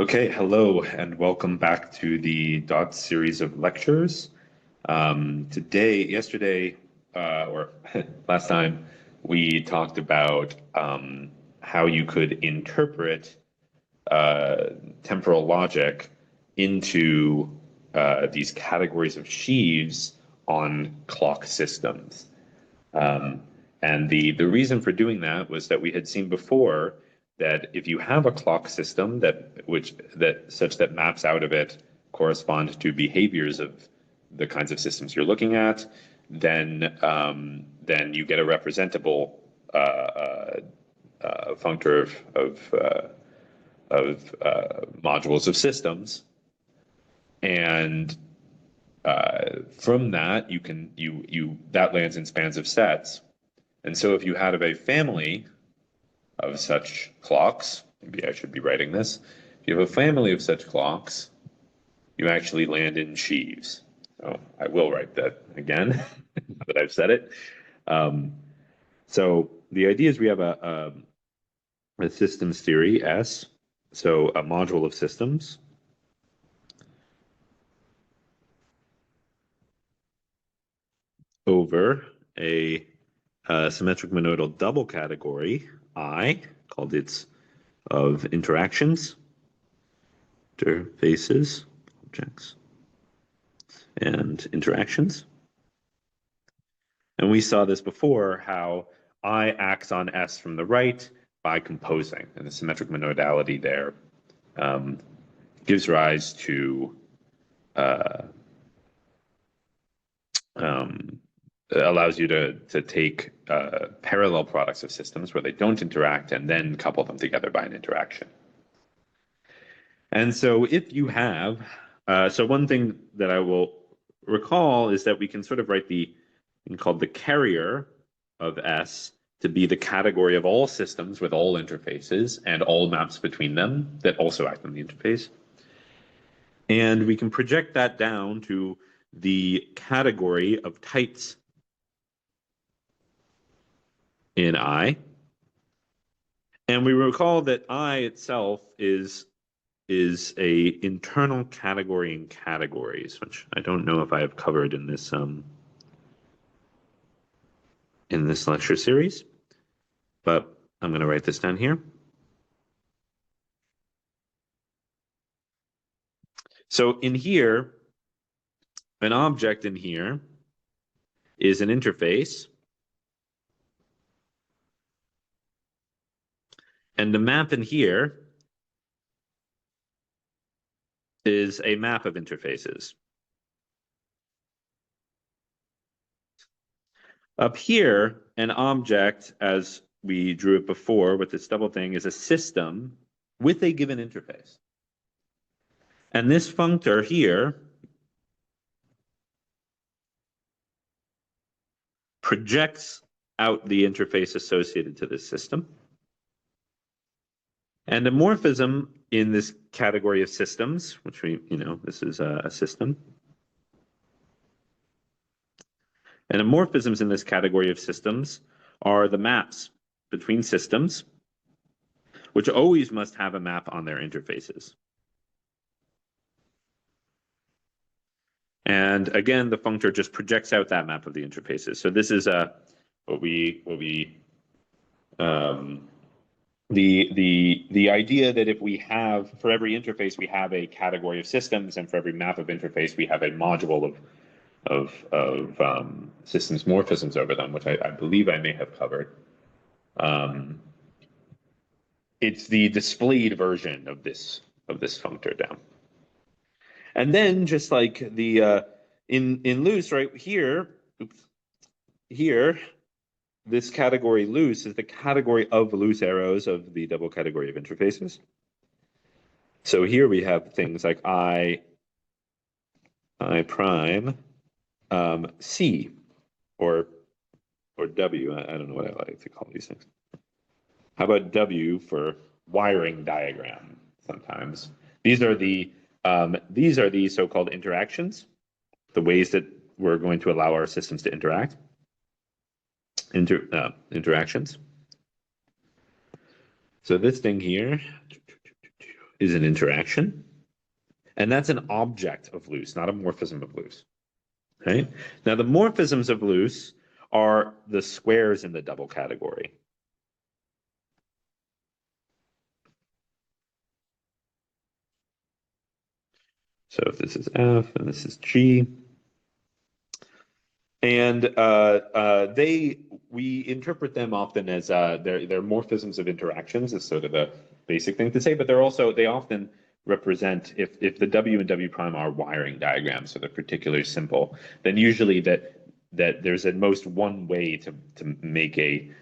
Okay, hello and welcome back to the DOTS series of lectures, welcome back to the DOTS series of lectures. Yesterday, or last time, we talked about how you could interpret temporal logic into these categories of sheaves on clock systems. And the reason for doing that was that we had seen before that if you have a clock system such that maps out of it correspond to behaviors of the kinds of systems you're looking at, then you get a representable functor of modules of systems, and from that that lands in spans of sets. And so if you had a family of such clocks, maybe I should be writing this. If you have a family of such clocks, you actually land in sheaves. So I will write that again, now that I've said it. So the idea is we have a systems theory, S, so a module of systems. Over a symmetric monodal double category, I, called its of interactions, interfaces, objects, and interactions. And we saw this before, how I acts on S from the right by composing, and the symmetric monodality there gives rise to allows you to take parallel products of systems where they don't interact and then couple them together by an interaction. And so if you have, so one thing that I will recall is that we can sort of write called the carrier of S to be the category of all systems with all interfaces and all maps between them that also act on the interface. And we can project that down to the category of tights in I. And we recall that I itself is a internal category in categories, which I don't know if I have covered in this lecture series, but I'm going to write this down here. So in here, an object in here is an interface, and the map in here is a map of interfaces. Up here, an object, as we drew it before with this double thing, is a system with a given interface. And this functor here projects out the interface associated to this system. And a morphism in this category of systems, which this is a system. And morphisms in this category of systems are the maps between systems, which always must have a map on their interfaces. And again, the functor just projects out that map of the interfaces. So this is the idea that if we have, for every interface, we have a category of systems, and for every map of interface, we have a module of systems morphisms over them, which I believe I may have covered. It's the displayed version of this functor down. And then just like the in loose right here, here, this category loose is the category of loose arrows of the double category of interfaces. So here we have things like I prime, C, or W. I don't know what I like to call these things. How about W for wiring diagram? Sometimes these are the so-called interactions, the ways that we're going to allow our systems to interact. Interactions. So this thing here is an interaction. And that's an object of loose, not a morphism of loose. Right? Now, the morphisms of loose are the squares in the double category. So if this is F and this is G, and we interpret them often as they're morphisms of interactions is sort of a basic thing to say, but they often represent if the W and W prime are wiring diagrams, so they're particularly simple, then usually that there's at most one way to make a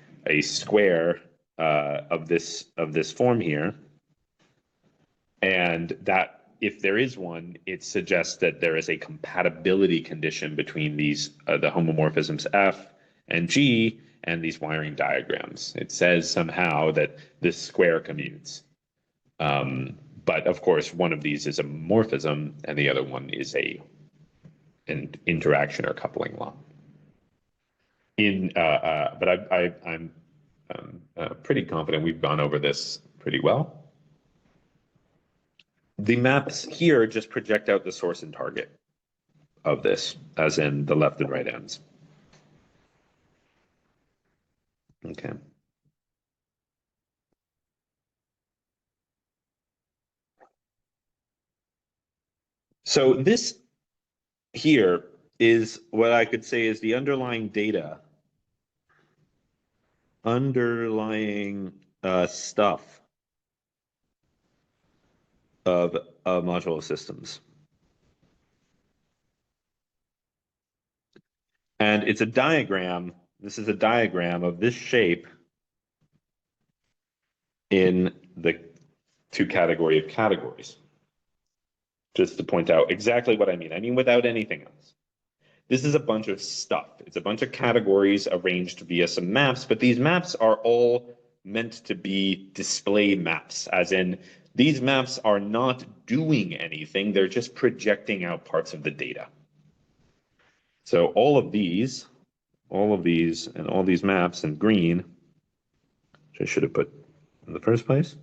square of this form here, and that if there is one, it suggests that there is a compatibility condition between these the homomorphisms F and G and these wiring diagrams. It says somehow that this square commutes. But of course, one of these is a morphism and the other one is an interaction or coupling law. But I'm pretty confident we've gone over this pretty well. The maps here just project out the source and target of this, as in the left and right ends. Okay. So this here is what I could say is the underlying data, underlying stuff of modular systems. And it's a diagram. This is a diagram of this shape in the two category of categories. Just to point out exactly what I mean. I mean, without anything else. This is a bunch of stuff. It's a bunch of categories arranged via some maps, but these maps are all meant to be display maps, as in these maps are not doing anything. They're just projecting out parts of the data. So all of these, and all these maps in green, which I should have put in the first place,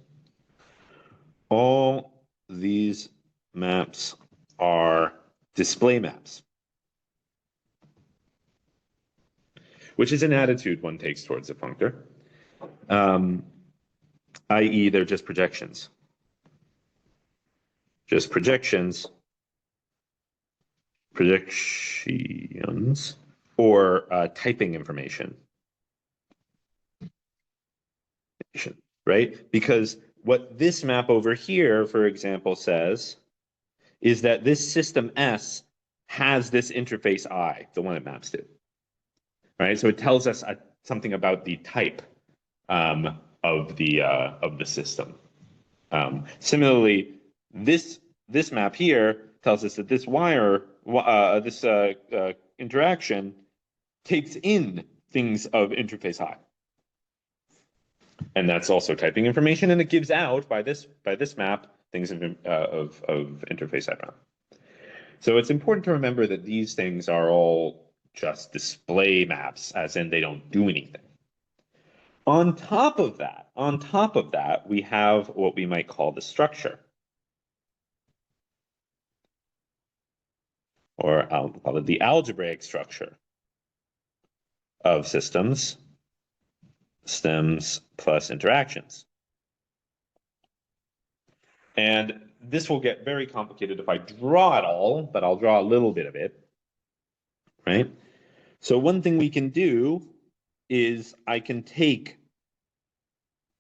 all these maps are display maps, which is an attitude one takes towards a functor, i.e. they're just projections. Just projections, or typing information, right? Because what this map over here, for example, says is that this system S has this interface I, the one it maps to, right? So it tells us something about the type of the system. Similarly, this map here tells us that this interaction takes in things of interface I. And that's also typing information, and it gives out by this map things of interface I prime. So it's important to remember that these things are all just display maps, as in they don't do anything. On top of that, we have what we might call the structure. Or I'll call it the algebraic structure of systems, stems plus interactions. And this will get very complicated if I draw it all, but I'll draw a little bit of it, right? So one thing we can do is I can take,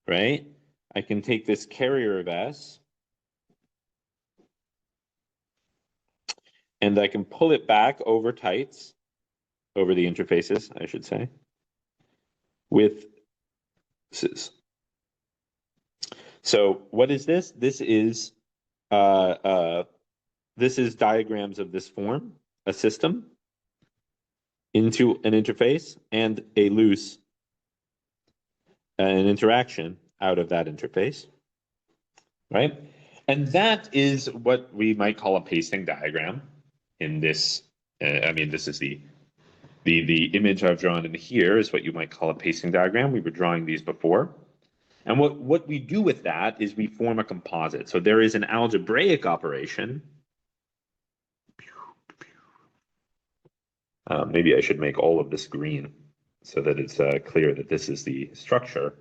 right? I can take this carrier of S and I can pull it back over tights, over the interfaces, I should say, with cis. So what is this? This is diagrams of this form, a system into an interface and a loose, an interaction out of that interface, right? And that is what we might call a pasting diagram in this. I mean, this is the image I've drawn in here is what you might call a pasting diagram. We were drawing these before. And what we do with that is we form a composite. So there is an algebraic operation. Maybe I should make all of this green so that it's clear that this is the structure.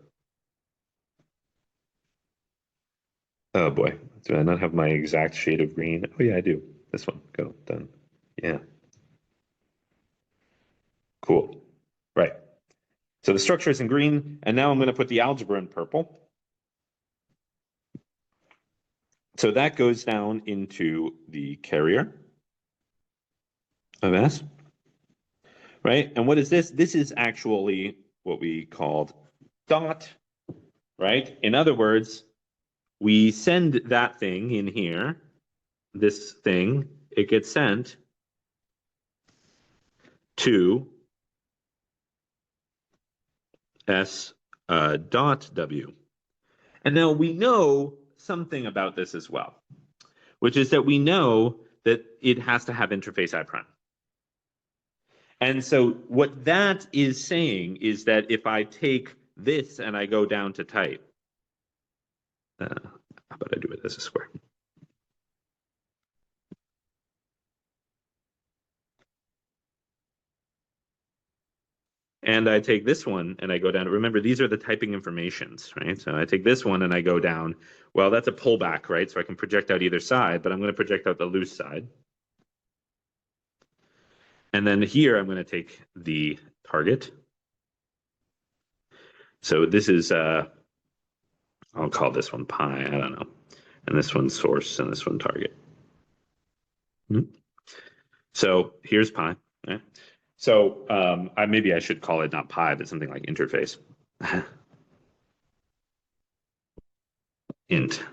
Oh boy, do I not have my exact shade of green? Oh yeah, I do. This one, go, done. Yeah. Cool. Right. So the structure is in green, and now I'm going to put the algebra in purple. So that goes down into the carrier of S, right? And what is this? This is actually what we called dot, right? In other words, we send that thing in here, this thing, it gets sent to S dot W. And now we know something about this as well, which is that we know that it has to have interface I prime. And so what that is saying is that if I take this and I go down to type, how about I do it as a square? And I take this one and I go down. Remember, these are the typing informations, right? So I take this one and I go down. Well, that's a pullback, right? So I can project out either side, but I'm going to project out the loose side. And then here, I'm going to take the target. So this is, I'll call this one pi, I don't know. And this one source and this one target. So here's pi. Right? So maybe I should call it not pi, but something like interface. Int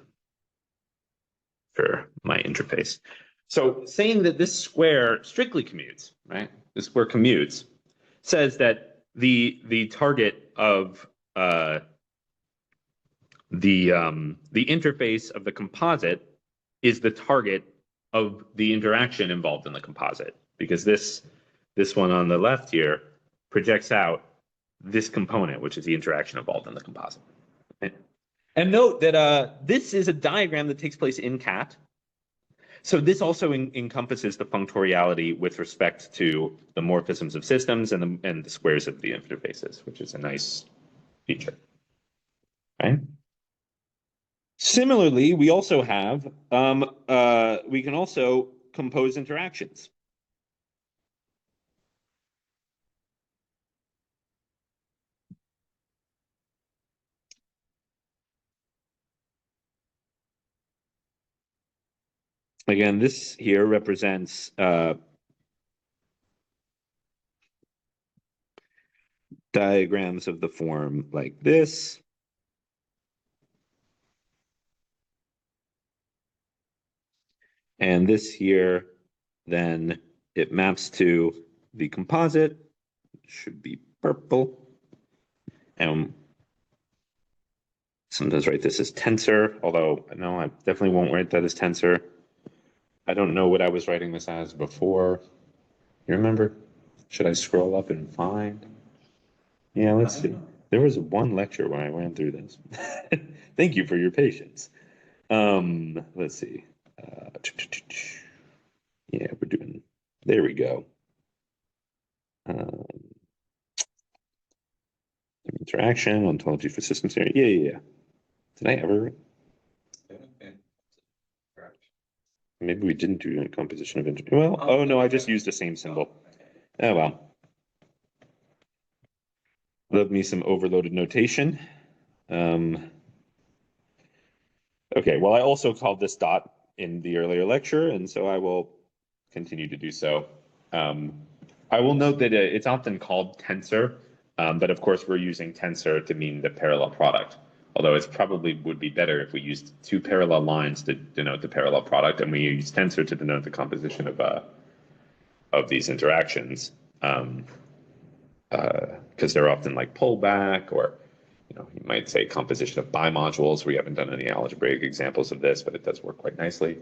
for my interface. So saying that this square strictly commutes, right? This square commutes says that the target of the interface of the composite is the target of the interaction involved in the composite, because this one on the left here projects out this component, which is the interaction involved in the composite. And note that this is a diagram that takes place in cat. So this also encompasses the functoriality with respect to the morphisms of systems and the squares of the interfaces, which is a nice feature, right? Similarly, we also have, we can also compose interactions. Again, this here represents diagrams of the form like this. And this here, then it maps to the composite, it should be purple. And sometimes write this as tensor, although no, I definitely won't write that as tensor. I don't know what I was writing this as before. You remember? Should I scroll up and find? Yeah, let's see. There was one lecture where I ran through this. Thank you for your patience. Let's see. Yeah, we're doing, there we go. Interaction, ontology for systems theory. Yeah. Did I ever? Maybe we didn't do a composition of interface. Well, oh no, I just used the same symbol. Oh well. Love me some overloaded notation. Okay, well, I also called this dot in the earlier lecture, and so I will continue to do so. I will note that it's often called tensor, but of course we're using tensor to mean the parallel product, although it probably would be better if we used two parallel lines to denote the parallel product, and we use tensor to denote the composition of these interactions, because they're often like pullback, or you might say composition of bimodules. We haven't done any algebraic examples of this, but it does work quite nicely.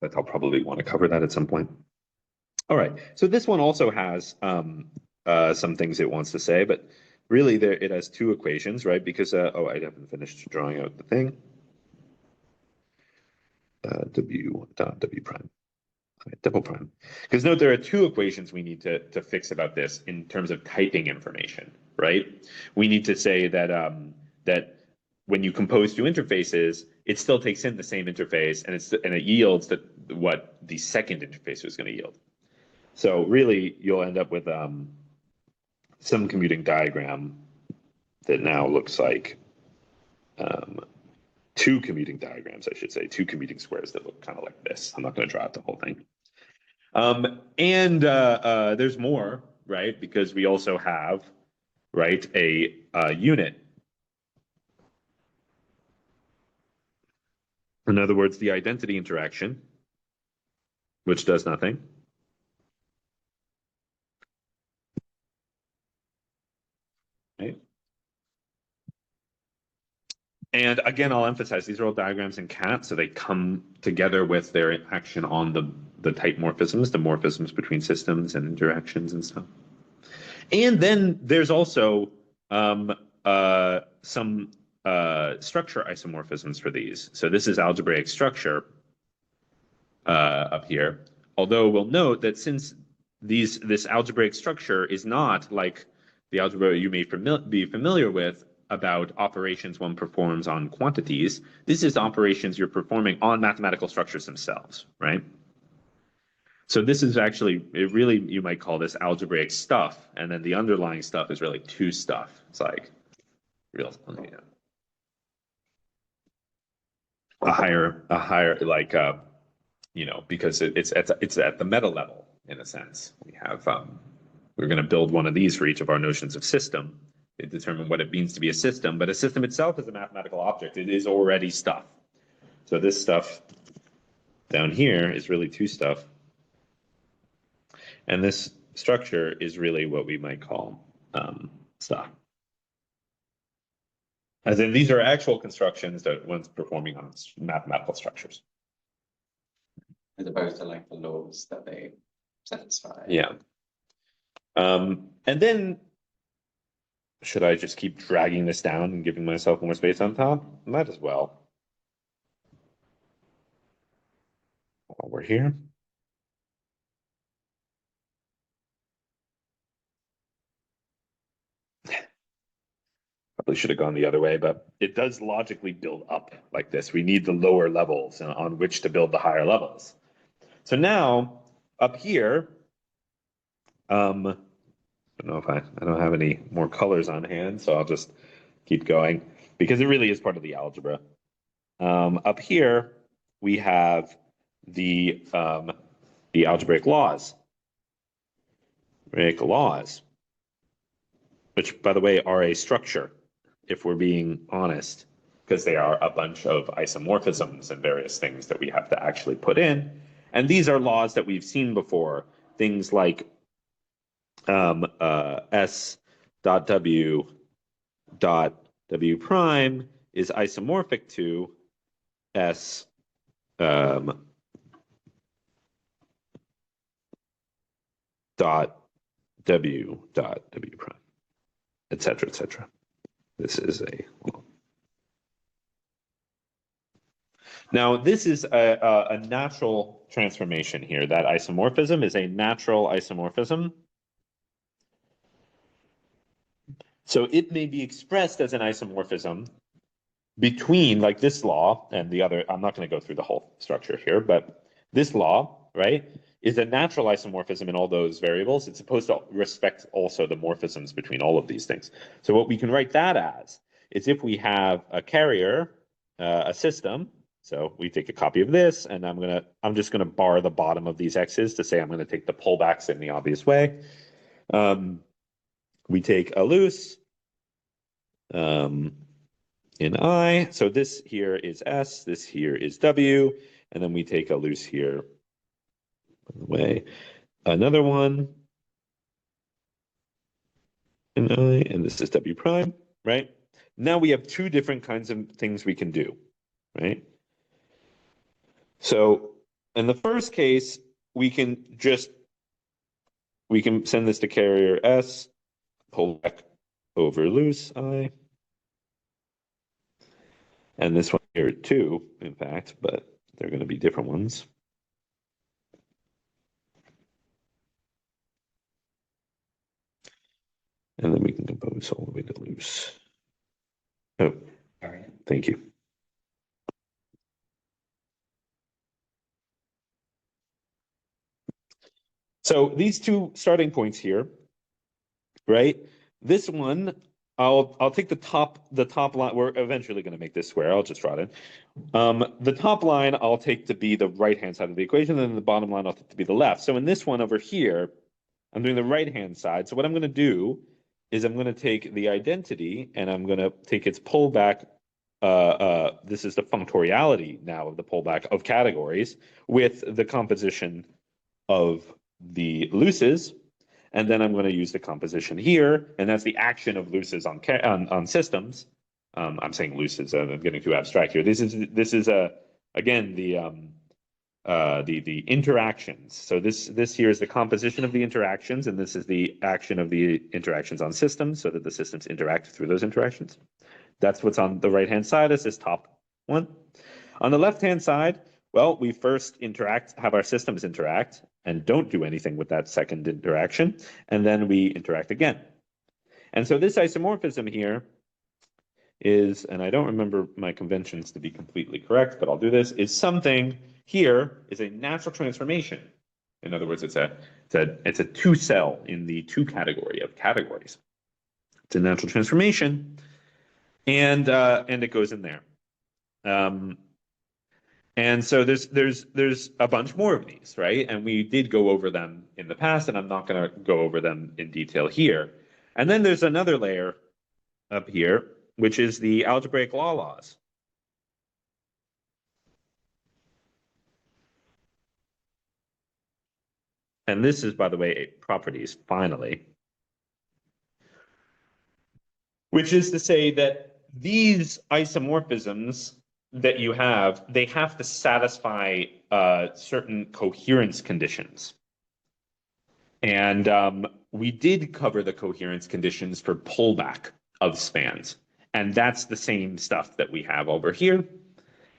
But I'll probably want to cover that at some point. All right, so this one also has some things it wants to say, but really there it has two equations, right? Because oh, I haven't finished drawing out the thing. W dot W prime. Double prime. Because note there are two equations we need to fix about this in terms of typing information, right? We need to say that that when you compose two interfaces, it still takes in the same interface and it yields what the second interface is going to yield. So really, you'll end up with some commuting diagram that now looks like two commuting diagrams, I should say, two commuting squares that look kind of like this. I'm not going to draw out the whole thing. And there's more, right? Because we also have, right, a unit. In other words, the identity interaction, which does nothing. Right? And again, I'll emphasize these are all diagrams in cat, so they come together with their action on the type morphisms, the morphisms between systems and interactions and stuff. And then there's also some structure isomorphisms for these. So this is algebraic structure up here. Although we'll note that since this algebraic structure is not like the algebra you may be familiar with about operations one performs on quantities, this is operations you're performing on mathematical structures themselves, right? So this is actually, it really, you might call this algebraic stuff, and then the underlying stuff is really two stuff. It's like real, you know, a higher like you know, because it's at the meta level in a sense. We have we're going to build one of these for each of our notions of system. They determine what it means to be a system, but a system itself is a mathematical object. It is already stuff. So this stuff down here is really two stuff. And this structure is really what we might call stuff. As in, these are actual constructions that one's performing on mathematical structures. As opposed to like the laws that they satisfy. Yeah. And then, should I just keep dragging this down and giving myself more space on top? Might as well. While we're here. Probably should have gone the other way, but it does logically build up like this. We need the lower levels on which to build the higher levels. So now, up here, I don't know if I don't have any more colors on hand, so I'll just keep going because it really is part of the algebra. Up here, we have the algebraic laws. Algebraic laws, which, by the way, are a structure, if we're being honest, because they are a bunch of isomorphisms and various things that we have to actually put in. And these are laws that we've seen before, things like S dot W prime is isomorphic to S dot W prime, et cetera, et cetera. This is a now this is a natural transformation here. That isomorphism is a natural isomorphism. So it may be expressed as an isomorphism between like this law and the other. I'm not going to go through the whole structure here, but this law, right, is a natural isomorphism in all those variables. It's supposed to respect also the morphisms between all of these things. So what we can write that as is if we have a carrier, a system. So we take a copy of this, and I'm just gonna bar the bottom of these x's to say I'm gonna take the pullbacks in the obvious way. We take a loose in I. So this here is S, this here is W, and then we take a loose here. By the way, another one in I, and this is W prime, right? Now we have two different kinds of things we can do, right? So in the first case, we can just we can send this to carrier S, pull back over loose I, and this one here too, in fact, but they're going to be different ones. And then we can compose all the way to loose. Oh, thank you. So these two starting points here, right? This one, I'll take the top line. We're eventually going to make this square. I'll just draw it in. The top line I'll take to be the right-hand side of the equation, and then the bottom line I'll take to be the left. So in this one over here, I'm doing the right-hand side. So what I'm going to do is I'm going to take the identity and I'm going to take its pullback. This is the functoriality now of the pullback of categories with the composition of the looses. And then I'm going to use the composition here, and that's the action of looses on systems. I'm saying looses. I'm getting too abstract here. This is again the interactions. So this here is the composition of the interactions, and this is the action of the interactions on systems, so that the systems interact through those interactions. That's what's on the right-hand side. Is this top one. On the left-hand side, well, we first have our systems interact and don't do anything with that second interaction, and then we interact again. And so this isomorphism here is, and I don't remember my conventions to be completely correct, but I'll do this, is something here is a natural transformation. In other words, it's a two cell in the two category of categories. It's a natural transformation, and it goes in there. And so there's a bunch more of these, right? And we did go over them in the past, and I'm not going to go over them in detail here. And then there's another layer up here, which is the algebraic laws. And this is, by the way, properties, finally. Which is to say that these isomorphisms that you have, they have to satisfy certain coherence conditions. And we did cover the coherence conditions for pullback of spans. And that's the same stuff that we have over here.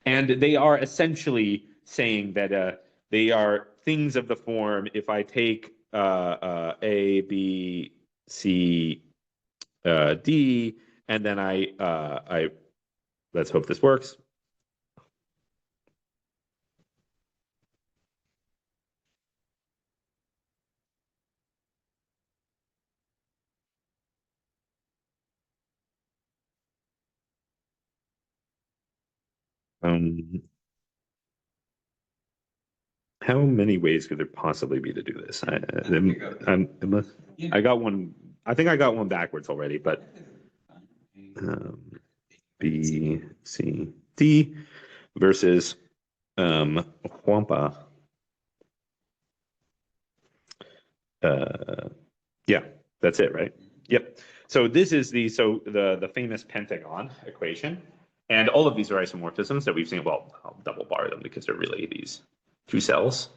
And they are essentially saying that they are things of the form, if I take A, B, C, D, and then I let's hope this works. How many ways could there possibly be to do this? I got one. I think I got one backwards already, but B, C, D versus Wampa. Yeah, that's it, right? Yep. So this is the famous pentagon equation, and all of these are isomorphisms that we've seen. Well, I'll double bar them because they're really these two cells.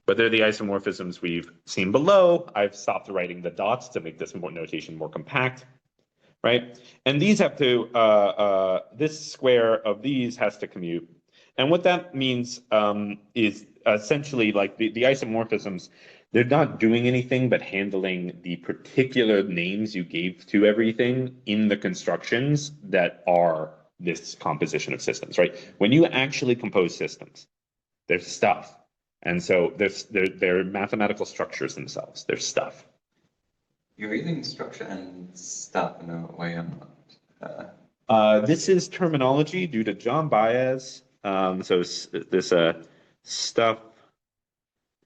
But they're the isomorphisms we've seen below. I've stopped writing the dots to make this notation more compact, right? And these have to, this square of these has to commute. And what that means is essentially like the isomorphisms, they're not doing anything but handling the particular names you gave to everything in the constructions that are this composition of systems, right? When you actually compose systems, there's stuff. And so they're mathematical structures themselves. They're stuff. You're using structure and stuff in a way I'm not. This is terminology due to John Baez. So this stuff,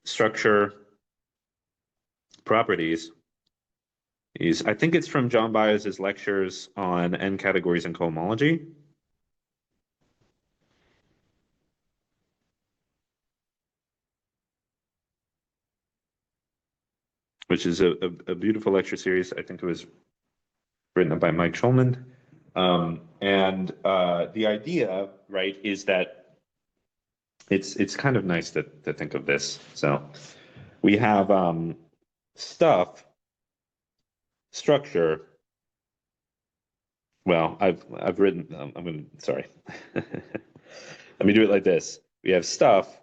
structure, properties. I think it's from John Baez's lectures on N categories and cohomology. Which is a beautiful lecture series. I think it was written by Mike Schulman. And the idea, right, is that it's kind of nice to think of this. So we have stuff, structure. Well, I've written, I'm gonna, sorry. Let me do it like this. We have stuff,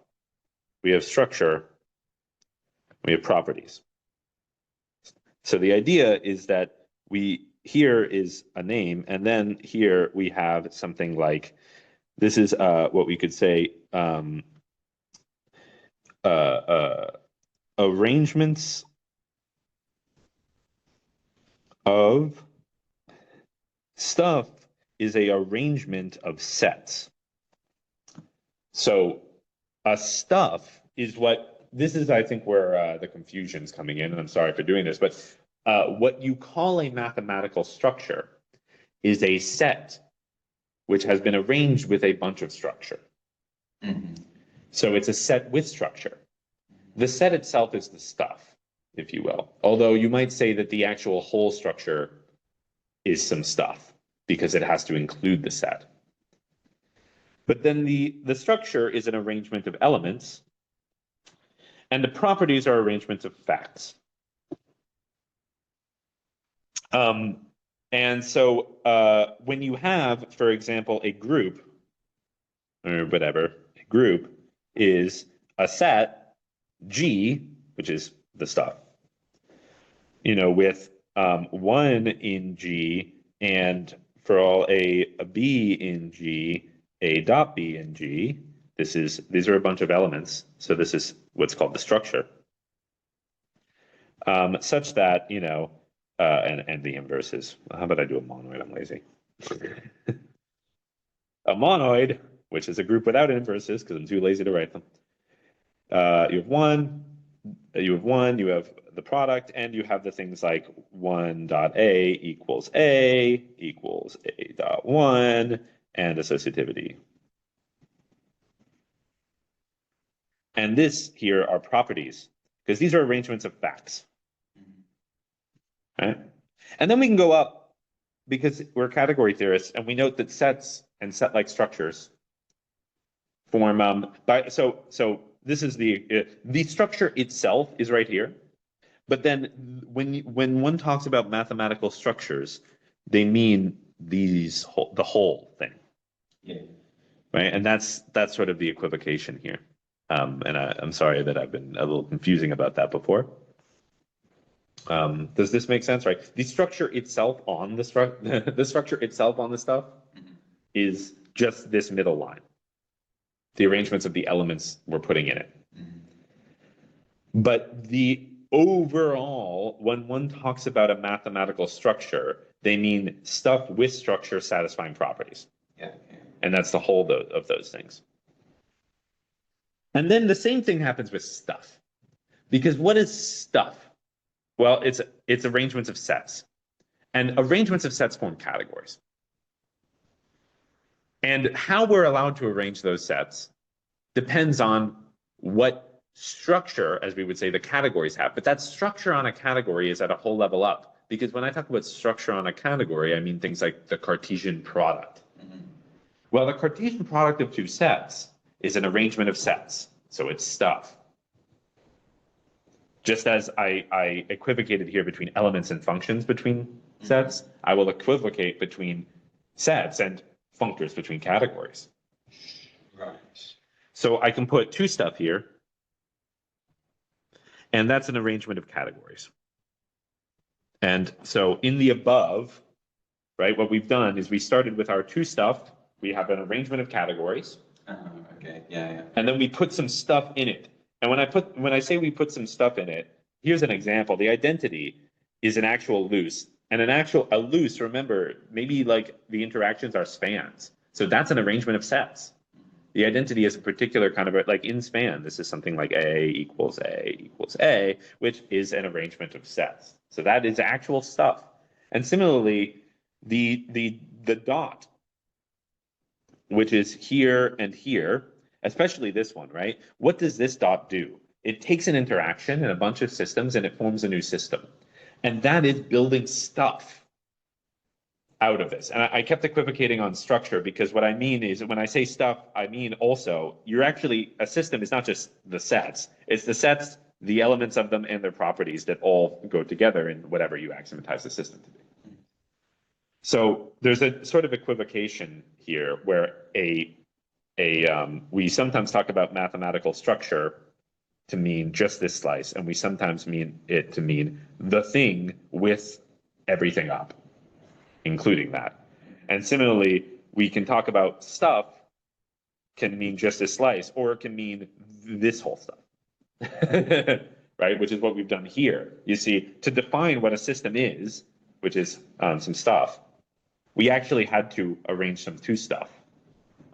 we have structure, we have properties. So the idea is that here is a name, and then here we have something like, this is what we could say, arrangements of stuff is a arrangement of sets. So a stuff is what, this is, I think, where the confusion's coming in, and I'm sorry for doing this, but what you call a mathematical structure is a set which has been arranged with a bunch of structure. So it's a set with structure. The set itself is the stuff, if you will. Although you might say that the actual whole structure is some stuff because it has to include the set. But then the structure is an arrangement of elements, and the properties are arrangements of facts. And so when you have, for example, a group, or whatever, a group is a set G, which is the stuff, with 1 in G, and for all a B in G, a dot B in G. These are a bunch of elements, so this is what's called the structure. Such that, and the inverse is, how about I do a monoid? I'm lazy. A monoid, which is a group without inverses, because I'm too lazy to write them. You have one, you have the product, and you have the things like 1 dot A equals A dot 1, and associativity. And this here are properties, because these are arrangements of facts. Right? And then we can go up, because we're category theorists, and we note that sets and set-like structures form so this is the structure itself is right here, but then when one talks about mathematical structures, they mean the whole thing. Yeah. Right, and that's sort of the equivocation here. And I'm sorry that I've been a little confusing about that before. Does this make sense? Right, the structure itself on the structure itself on the stuff is just this middle line, the arrangements of the elements we're putting in it. But the overall, when one talks about a mathematical structure, they mean stuff with structure satisfying properties. Yeah. And that's the whole of those things. And then the same thing happens with stuff. Because what is stuff? Well, it's arrangements of sets. And arrangements of sets form categories. And how we're allowed to arrange those sets depends on what structure, as we would say, the categories have. But that structure on a category is at a whole level up. Because when I talk about structure on a category, I mean things like the Cartesian product. Well, the Cartesian product of two sets is an arrangement of sets. So it's stuff. Just as I equivocated here between elements and functions between sets, I will equivocate between sets and functors between categories. Right. So I can put two stuff here, and that's an arrangement of categories. And so in the above, right, what we've done is we started with our two stuff. We have an arrangement of categories. Okay, yeah. And then we put some stuff in it. And when I say we put some stuff in it, here's an example. The identity is an actual loose. And a loose, remember, maybe like the interactions are spans. So that's an arrangement of sets. The identity is a particular kind of, like in span, this is something like A equals A, which is an arrangement of sets. So that is actual stuff. And similarly, the dot, which is here and here, especially this one, right? What does this dot do? It takes an interaction in a bunch of systems and it forms a new system. And that is building stuff out of this. And I kept equivocating on structure because what I mean is when I say stuff, I mean also a system is not just the sets. It's the sets the elements of them and their properties that all go together in whatever you axiomatize the system to be. So there's a sort of equivocation here where we sometimes talk about mathematical structure to mean just this slice, and we sometimes mean it to mean the thing with everything up, including that. And similarly, we can talk about stuff can mean just this slice, or it can mean this whole stuff, right? Which is what we've done here. You see, to define what a system is, which is some stuff, we actually had to arrange some two stuff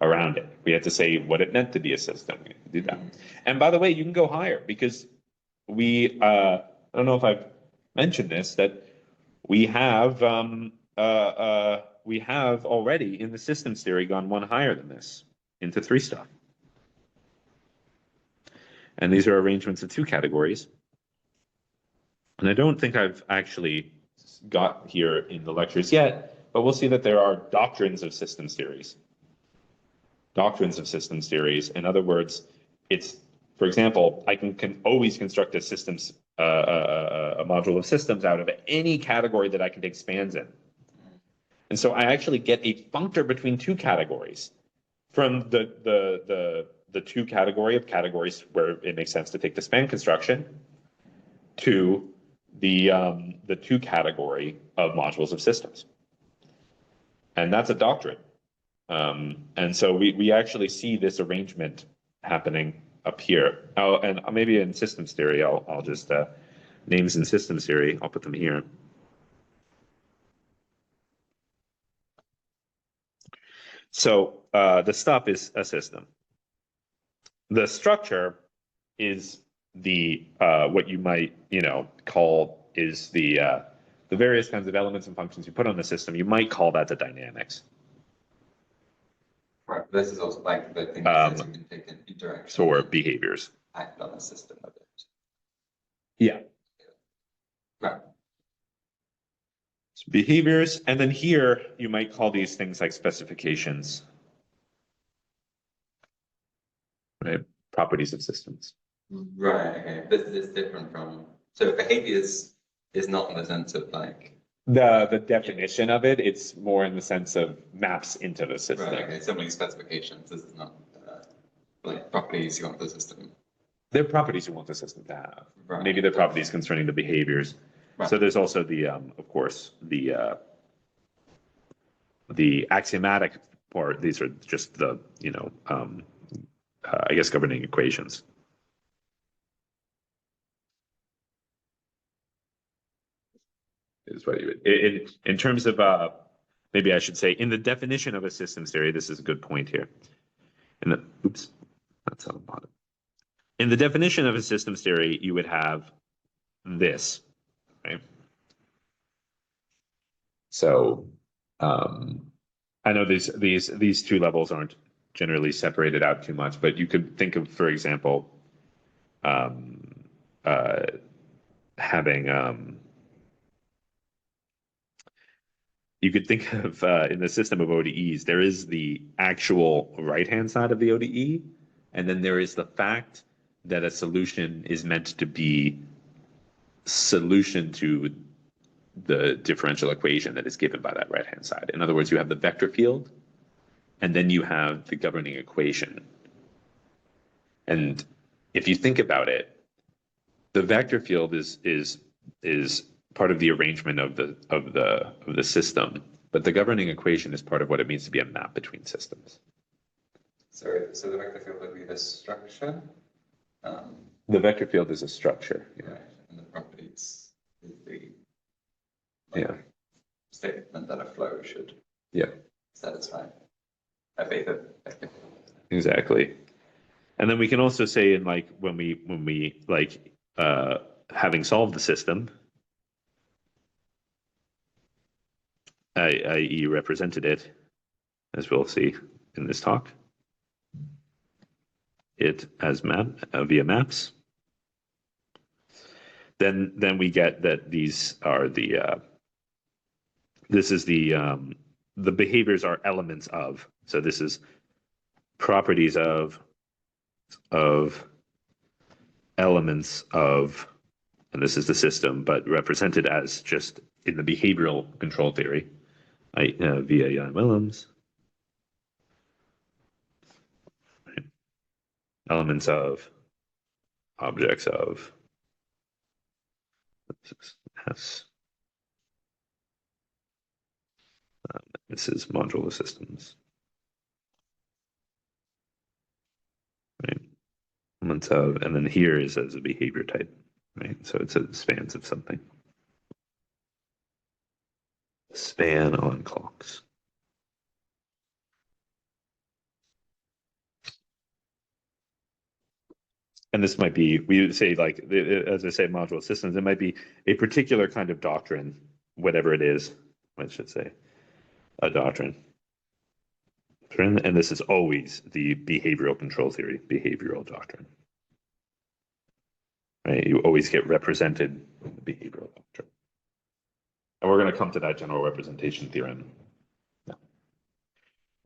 around it. We had to say what it meant to be a system. We had to do that. And by the way, you can go higher because I don't know if I've mentioned this, that we have already in the systems theory gone one higher than this into three stuff. And these are arrangements of two categories. And I don't think I've actually got here in the lectures yet, but we'll see that there are doctrines of systems theories. Doctrines of systems theories. In other words, it's, for example, I can always construct a systems, a module of systems out of any category that I can take spans in. And so I actually get a functor between two categories from the two category of categories where it makes sense to take the span construction to the two category of modules of systems. And that's a doctrine. And so we actually see this arrangement happening up here. Oh, and maybe in systems theory, I'll just names in systems theory, I'll put them here. So the stuff is a system. The structure is the what you might call is the various kinds of elements and functions you put on the system. You might call that the dynamics. Right. This is also like the thing that says you can take an interaction or behaviors. Act on the system of it. Yeah. Right. So behaviors, and then here you might call these things like specifications, right? Properties of systems. Right. Okay. This is different from behaviors is not in the sense of like the definition of it. It's more in the sense of maps into the system. Right. Okay. So many specifications. This is not like properties you want the system. They're properties you want the system to have. Right. Maybe they're properties concerning the behaviors. Right. So there's also the, of course, the axiomatic part. These are just the, I guess, governing equations. Is what you would, in terms of, maybe I should say, in the definition of a systems theory, this is a good point here. Oops, that's on the bottom. In the definition of a systems theory, you would have this, right? So I know these two levels aren't generally separated out too much, but you could think of, for example, having you could think of in the system of ODEs, there is the actual right-hand side of the ODE, and then there is the fact that a solution is meant to be solution to the differential equation that is given by that right-hand side. In other words, you have the vector field, and then you have the governing equation. And if you think about it, the vector field is part of the arrangement of the system, but the governing equation is part of what it means to be a map between systems. So the vector field would be the structure. The vector field is a structure. Yeah. Right. And the properties is the statement that a flow should satisfy. Exactly. And then we can also say in like when we like having solved the system, i.e. represented it, as we'll see in this talk, it as map via maps. Then we get that these are the this is the behaviors are elements of. So this is properties of elements of, and this is the system, but represented as just in the behavioral control theory, via Willems, right? Elements of, objects of, S. This is modular systems, right? Elements of, and then here is as a behavior type, right? So it's a spans of something. Span on clocks. And this might be, we would say, like, as I say, modular systems, it might be a particular kind of doctrine, whatever it is, I should say, a doctrine. And this is always the behavioral control theory, behavioral doctrine. Right? You always get represented in the behavioral doctrine. And we're going to come to that general representation theorem. Yeah.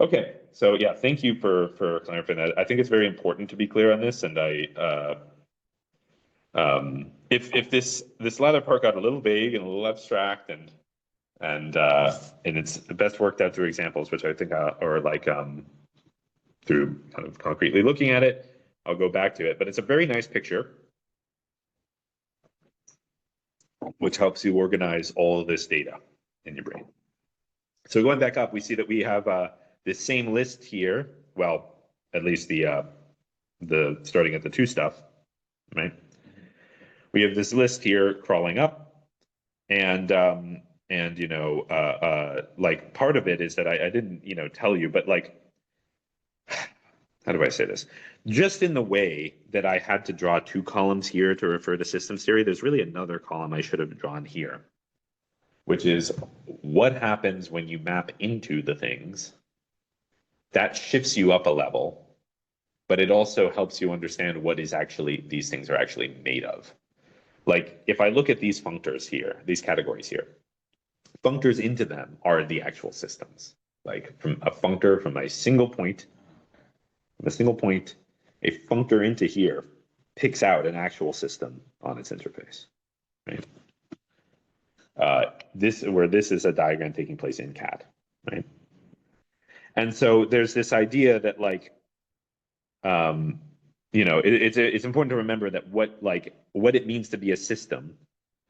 Okay, so yeah, thank you for clarifying that. I think it's very important to be clear on this, and if this latter part got a little vague and a little abstract, and it's best worked out through examples, which I think or like through kind of concretely looking at it, I'll go back to it. But it's a very nice picture, which helps you organize all of this data in your brain. So going back up, we see that we have this same list here. Well, at least the starting at the 2 stuff, right? We have this list here crawling up, and you know, like part of it is that I didn't, you know, tell you, but like, how do I say this? Just in the way that I had to draw 2 columns here to refer to systems theory, there's really another column I should have drawn here, which is what happens when you map into the things. That shifts you up a level, but it also helps you understand what is actually, these things are actually made of. Like if I look at these functors here, these categories here, functors into them are the actual systems. Like from a functor from a single point, a functor into here picks out an actual system on its interface, right? This is a diagram taking place in CAD, right? And so there's this idea that like, you know, it's important to remember that what it means to be a system.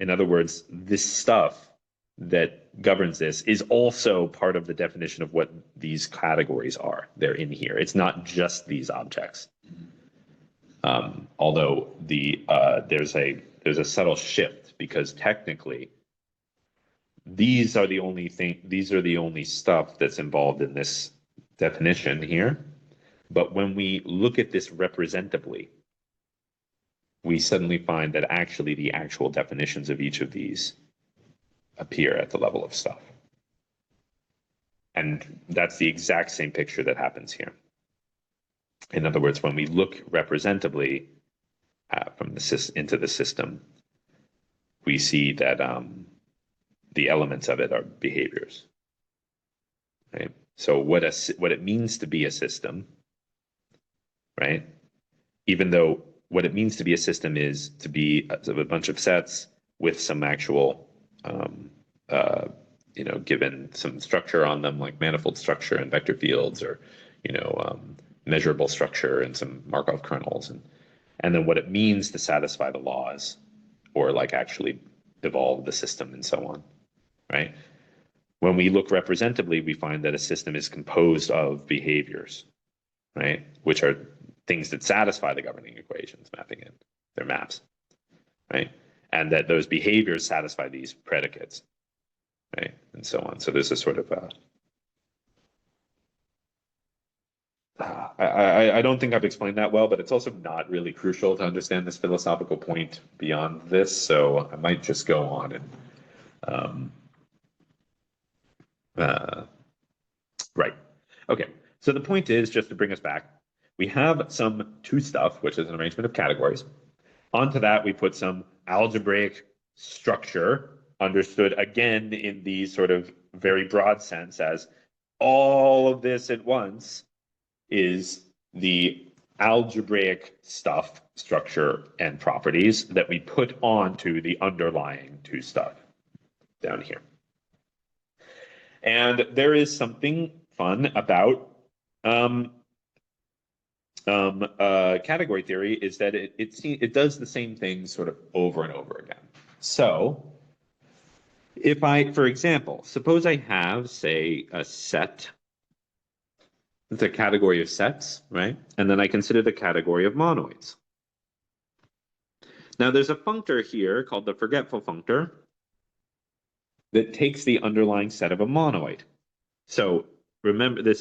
In other words, this stuff that governs this is also part of the definition of what these categories are. They're in here. It's not just these objects. Although there's a subtle shift, because technically these are the only stuff that's involved in this definition here. But when we look at this representably, we suddenly find that actually the actual definitions of each of these appear at the level of stuff. And that's the exact same picture that happens here. In other words, when we look representably into the system, we see that the elements of it are behaviors. Right? So what it means to be a system, right? Even though what it means to be a system is to be a bunch of sets with some actual, you know, given some structure on them, like manifold structure and vector fields, or, you know, measurable structure and some Markov kernels, and then what it means to satisfy the laws, or like actually evolve the system and so on, right? When we look representably, we find that a system is composed of behaviors, right? Which are things that satisfy the governing equations mapping in. They're maps, right? And that those behaviors satisfy these predicates, right? And so on. So there's a sort of I don't think I've explained that well, but it's also not really crucial to understand this philosophical point beyond this. So I might just go on and right. Okay. So the point is, just to bring us back, we have some 2 stuff, which is an arrangement of categories. Onto that, we put some algebraic structure, understood again in the sort of very broad sense as all of this at once is the algebraic stuff, structure, and properties that we put onto the underlying two stuff down here. And there is something fun about category theory is that it does the same thing sort of over and over again. So if I, for example, suppose I have, say, a set. It's a category of sets, right? And then I consider the category of monoids. Now there's a functor here called the forgetful functor that takes the underlying set of a monoid. So remember, this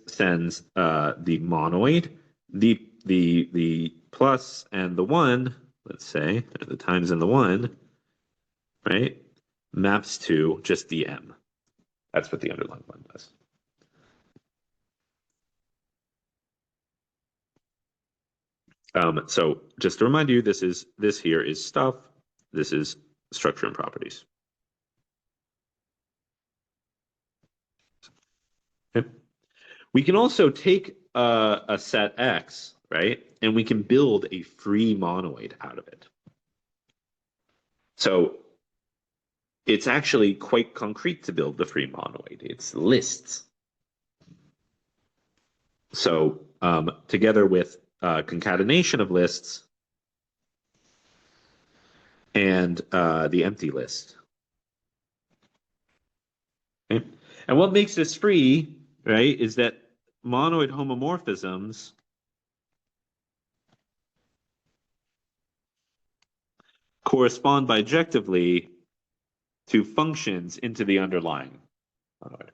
sends the monoid, the plus and the one, let's say, or the times and the one, right? Maps to just the m. That's what the underlying one does. So just to remind you, this here is stuff. This is structure and properties. Okay. We can also take a set X, right? And we can build a free monoid out of it. So it's actually quite concrete to build the free monoid. It's lists. So together with concatenation of lists and the empty list. Okay? And what makes this free, right, is that monoid homomorphisms correspond bijectively to functions into the underlying monoid.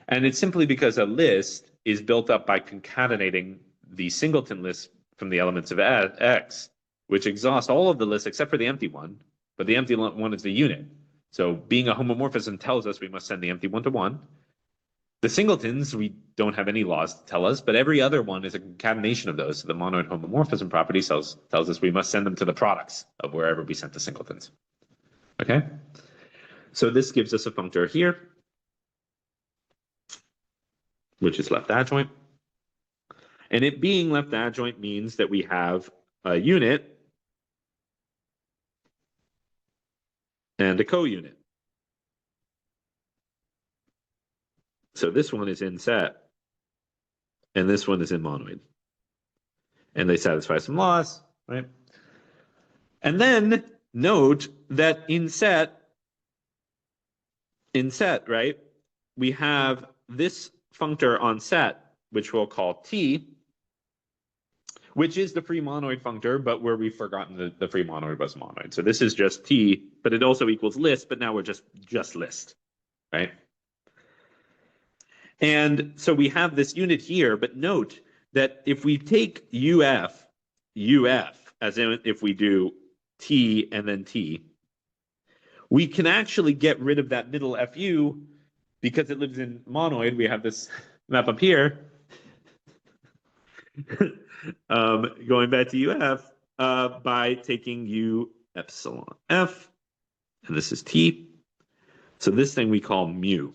And it's simply because a list is built up by concatenating the singleton list from the elements of X, which exhaust all of the lists except for the empty one, but the empty one is the unit. So being a homomorphism tells us we must send the empty one to one. The singletons, we don't have any laws to tell us, but every other one is a concatenation of those. So the monoid homomorphism property tells us we must send them to the products of wherever we sent the singletons. Okay? So this gives us a functor here, which is left adjoint. And it being left adjoint means that we have a unit and a co-unit. So this one is in set, and this one is in monoid. And they satisfy some laws, right? And then note that in set, right, we have this functor on set, which we'll call T, which is the free monoid functor, but where we've forgotten the free monoid was monoid. So this is just T, but it also equals list, but now we're just list, right? And so we have this unit here, but note that if we take UF, as in if we do T and then T, we can actually get rid of that middle FU because it lives in monoid. We have this map up here. Going back to UF by taking U epsilon F, and this is T. So this thing we call mu.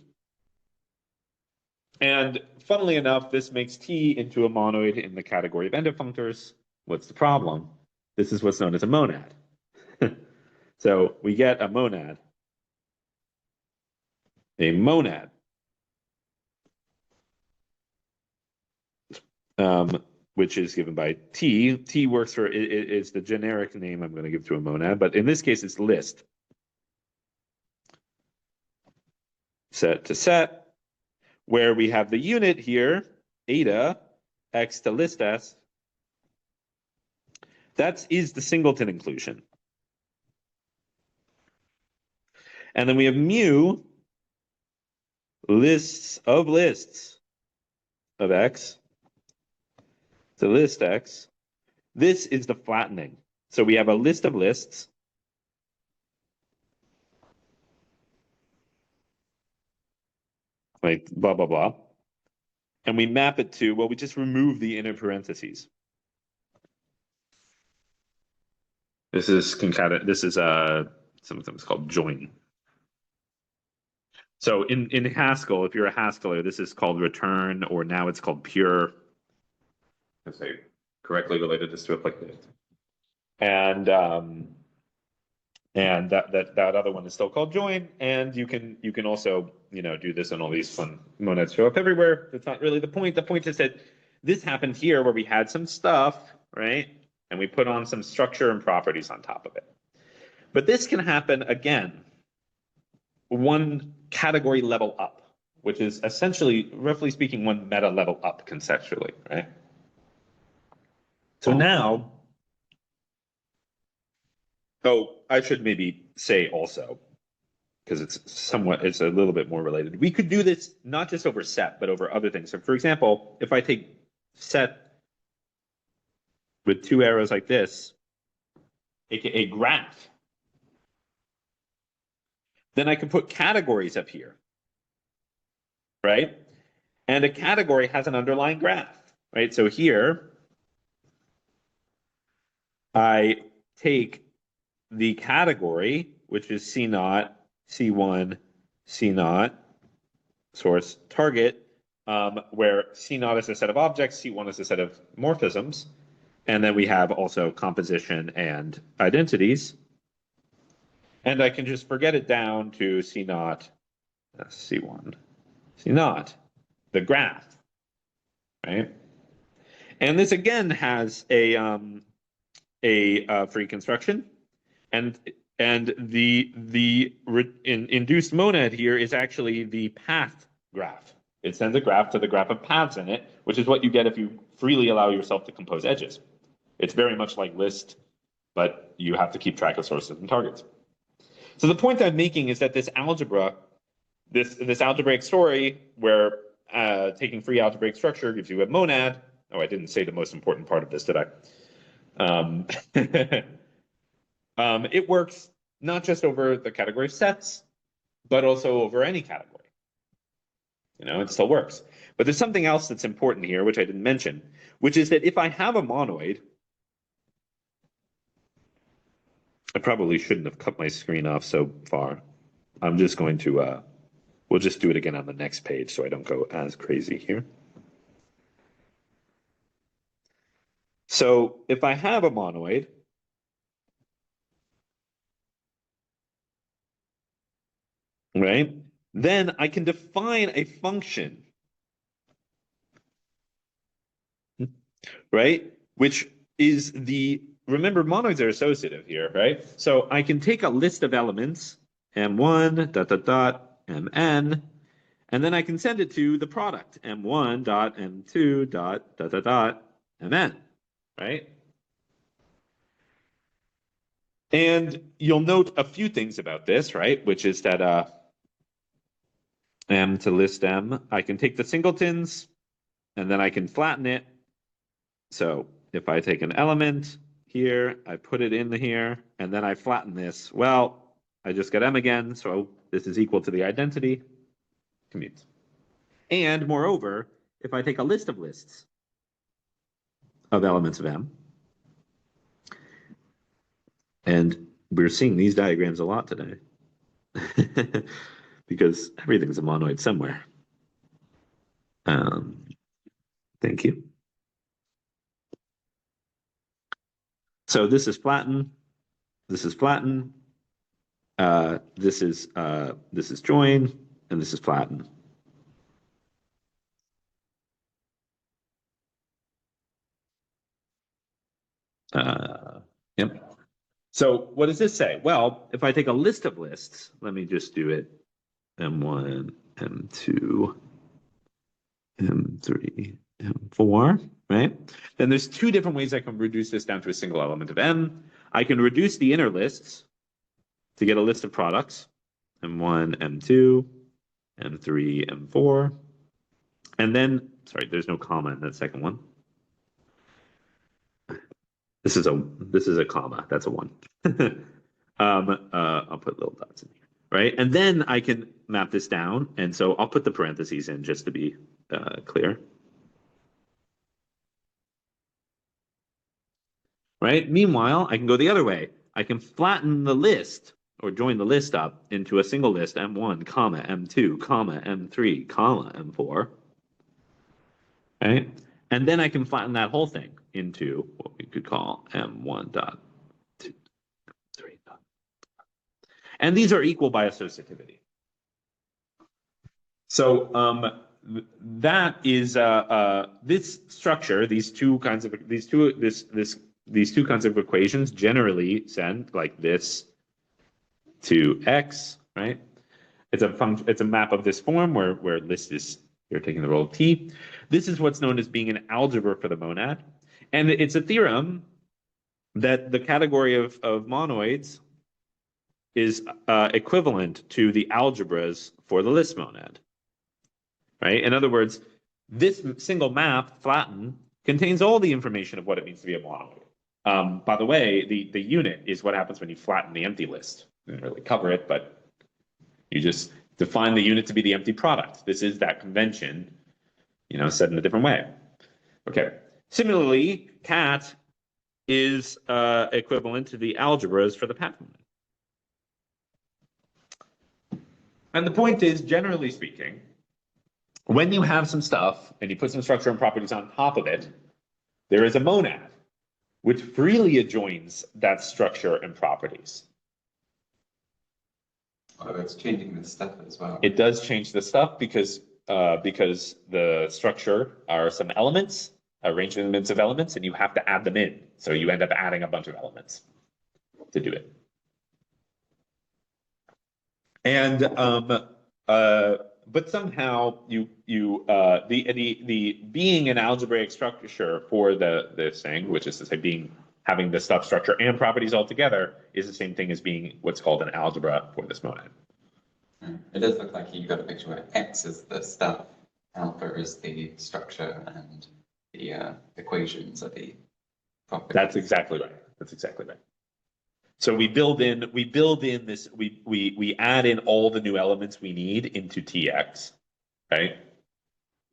And funnily enough, this makes T into a monoid in the category of endofunctors. What's the problem? This is what's known as a monad. So we get a monad. A monad. Which is given by T. T works for, it's the generic name I'm going to give to a monad, but in this case, it's list. Set to set, where we have the unit here, eta, x to list s. That is the singleton inclusion. And then we have mu, lists of x to list x. This is the flattening. So we have a list of lists. Like blah, blah, blah. And we map it to, well, we just remove the inner parentheses. This is sometimes called join. So in Haskell, if you're a Haskeller, this is called return, or now it's called pure. let's say, correctly related this to a like this. And that other one is still called join. And you can also, do this and all these fun monads show up everywhere. That's not really the point. The point is that this happened here where we had some stuff, right? And we put on some structure and properties on top of it. But this can happen again, one category level up, which is essentially, roughly speaking, one meta level up conceptually, right? So now, I should maybe say also, because it's a little bit more related. We could do this not just over set, but over other things. So for example, if I take set with two arrows like this, aka graph, then I can put categories up here, right? And a category has an underlying graph, right? So here, I take the category, which is C naught, C1, C naught, source, target, where C naught is a set of objects, C1 is a set of morphisms, and then we have also composition and identities. And I can just forget it down to C naught, C1, C naught, the graph, right? And this again has a free construction, and the induced monad here is actually the path graph. It sends a graph to the graph of paths in it, which is what you get if you freely allow yourself to compose edges. It's very much like list, but you have to keep track of sources and targets. So the point I'm making is that this algebra, this algebraic story where taking free algebraic structure gives you a monad. Oh, I didn't say the most important part of this, did I? It works not just over the category sets, but also over any category. It still works. But there's something else that's important here, which I didn't mention, which is that if I have a monoid, I probably shouldn't have cut my screen off so far. I'm just going to, we'll just do it again on the next page so I don't go as crazy here. So if I have a monoid, right, then I can define a function, right, which is remember monoids are associative here, right? So I can take a list of elements, m1 dot dot dot mn, and then I can send it to the product, m1 dot m2 dot dot dot dot mn, right? And you'll note a few things about this, right? Which is that m to list m, I can take the singletons and then I can flatten it. So if I take an element here, I put it in here, and then I flatten this, well, I just get m again, so this is equal to the identity, commutes. And moreover, if I take a list of lists of elements of m, and we're seeing these diagrams a lot today, because everything's a monoid somewhere. Thank you. So this is flatten, this is flatten, this is join, and this is flatten. Yep. So what does this say? Well, if I take a list of lists, let me just do it. M1, M2, M3, M4, right? Then there's two different ways I can reduce this down to a single element of M. I can reduce the inner lists to get a list of products, M1, M2, M3, M4. And then, sorry, there's no comma in that second one. This is a comma. That's a 1. I'll put little dots in here, right? And then I can map this down. And so I'll put the parentheses in just to be clear. Right? Meanwhile, I can go the other way. I can flatten the list or join the list up into a single list, M1, comma, M2, comma, M3, comma, M4. Right? And then I can flatten that whole thing into what we could call M1 dot 2, 3 dot. And these are equal by associativity. So that is this structure, these two kinds of equations generally send like this to X, right? It's a map of this form where list is you're taking the role of T. This is what's known as being an algebra for the monad. And it's a theorem that the category of monoids is equivalent to the algebras for the list monad. Right? In other words, this single map, flatten, contains all the information of what it means to be a monoid. By the way, the unit is what happens when you flatten the empty list. You didn't really cover it, but you just define the unit to be the empty product. This is that convention, said in a different way. Okay. Similarly, cat is equivalent to the algebras for the path monad. And the point is, generally speaking, when you have some stuff and you put some structure and properties on top of it, there is a monad which freely adjoins that structure and properties. Oh, it's changing the stuff as well. It does change the stuff because the structure are some elements, arrangements of elements, and you have to add them in. So you end up adding a bunch of elements to do it. And but somehow the being an algebraic structure for this thing, which is to say having the stuff, structure, and properties all together, is the same thing as being what's called an algebra for this monad. It does look like you've got a picture where X is the stuff, alpha is the structure, and the equations are the properties. That's exactly right. That's exactly right. So we build in this, we add in all the new elements we need into Tx, right?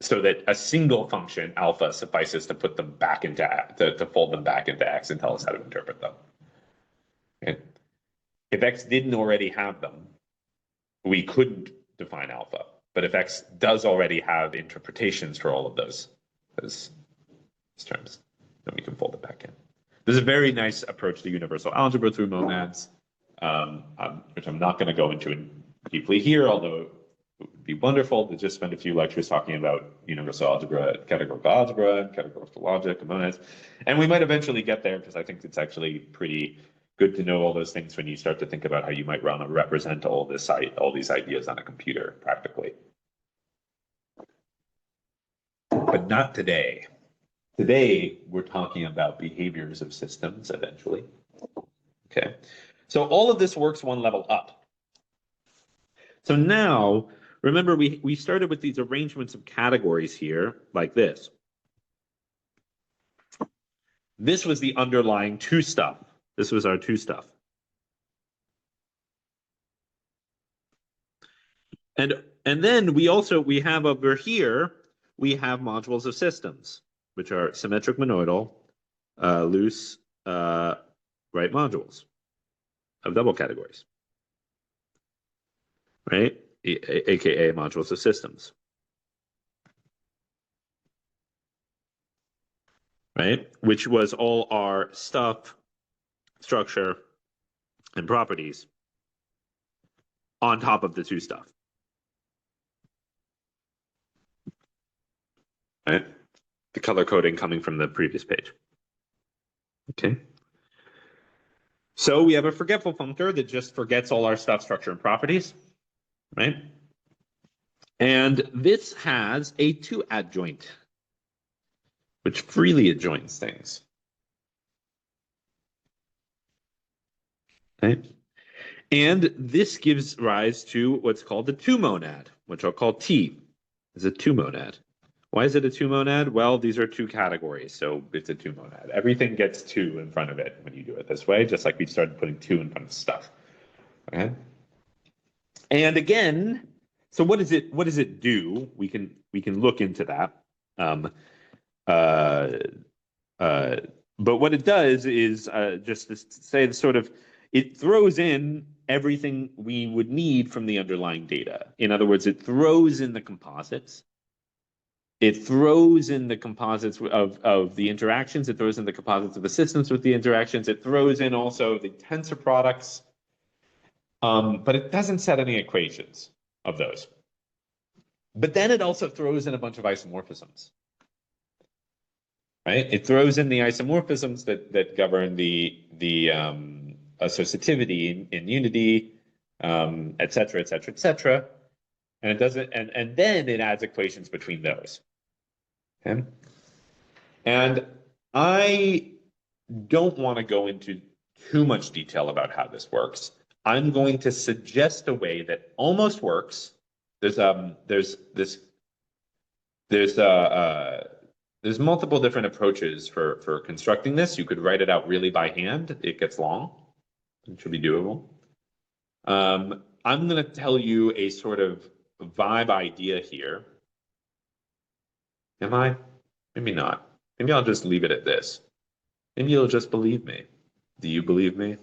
So that a single function, alpha, suffices to put them back into, to fold them back into X and tell us how to interpret them. Okay. If X didn't already have them, we couldn't define alpha. But if X does already have interpretations for all of those terms, then we can fold it back in. There's a very nice approach to universal algebra through monads, which I'm not going to go into deeply here, although it would be wonderful to just spend a few lectures talking about universal algebra, categorical logic, and monads. And we might eventually get there because I think it's actually pretty good to know all those things when you start to think about how you might represent all these ideas on a computer practically. But not today. Today, we're talking about behaviors of systems eventually. Okay, so all of this works one level up. So now, remember, we started with these arrangements of categories here, like this. This was the underlying two stuff. This was our two stuff. And then we have over here, we have modules of systems, which are symmetric monoidal, loose right modules of double categories, right? AKA modules of systems, right? Which was all our stuff, structure, and properties on top of the two stuff, right? The color coding coming from the previous page. Okay. So we have a forgetful functor that just forgets all our stuff, structure, and properties, right? And this has a two adjoint, which freely adjoins things. Okay. And this gives rise to what's called the two monad, which I'll call T, is a two monad. Why is it a two monad? Well, these are two categories, so it's a two monad. Everything gets two in front of it when you do it this way, just like we started putting two in front of stuff. Okay. And again, so what does it do? We can look into that. But what it does is just to say the sort of, it throws in everything we would need from the underlying data. In other words, it throws in the composites. it throws in the composites of the interactions. It throws in the composites of the systems with the interactions. It throws in also the tensor products, but it doesn't set any equations of those. But then it also throws in a bunch of isomorphisms, right? It throws in the isomorphisms that govern the associativity in unity, et cetera, et cetera, et cetera. And it doesn't, and then it adds equations between those. Okay. And I don't want to go into too much detail about how this works. I'm going to suggest a way that almost works. There's multiple different approaches for constructing this. You could write it out really by hand. It gets long. It should be doable. I'm going to tell you a sort of vibe idea here. Am I? Maybe not. Maybe I'll just leave it at this. Maybe you'll just believe me. Do you believe me?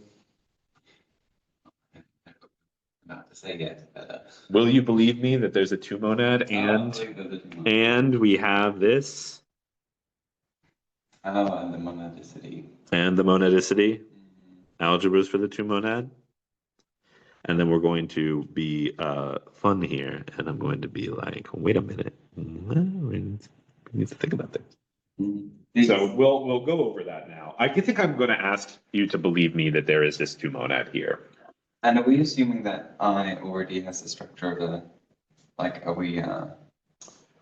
Not to say yet, but Will you believe me that there's a two-monad and we have this? Oh, and the monadicity. And the monadicity. Algebras for the two-monad. And then we're going to be fun here, and I'm going to be like, wait a minute. We need to think about this. So we'll go over that now. I think I'm going to ask you to believe me that there is this two-monad here. And are we assuming that I already has the structure of a, like, are we?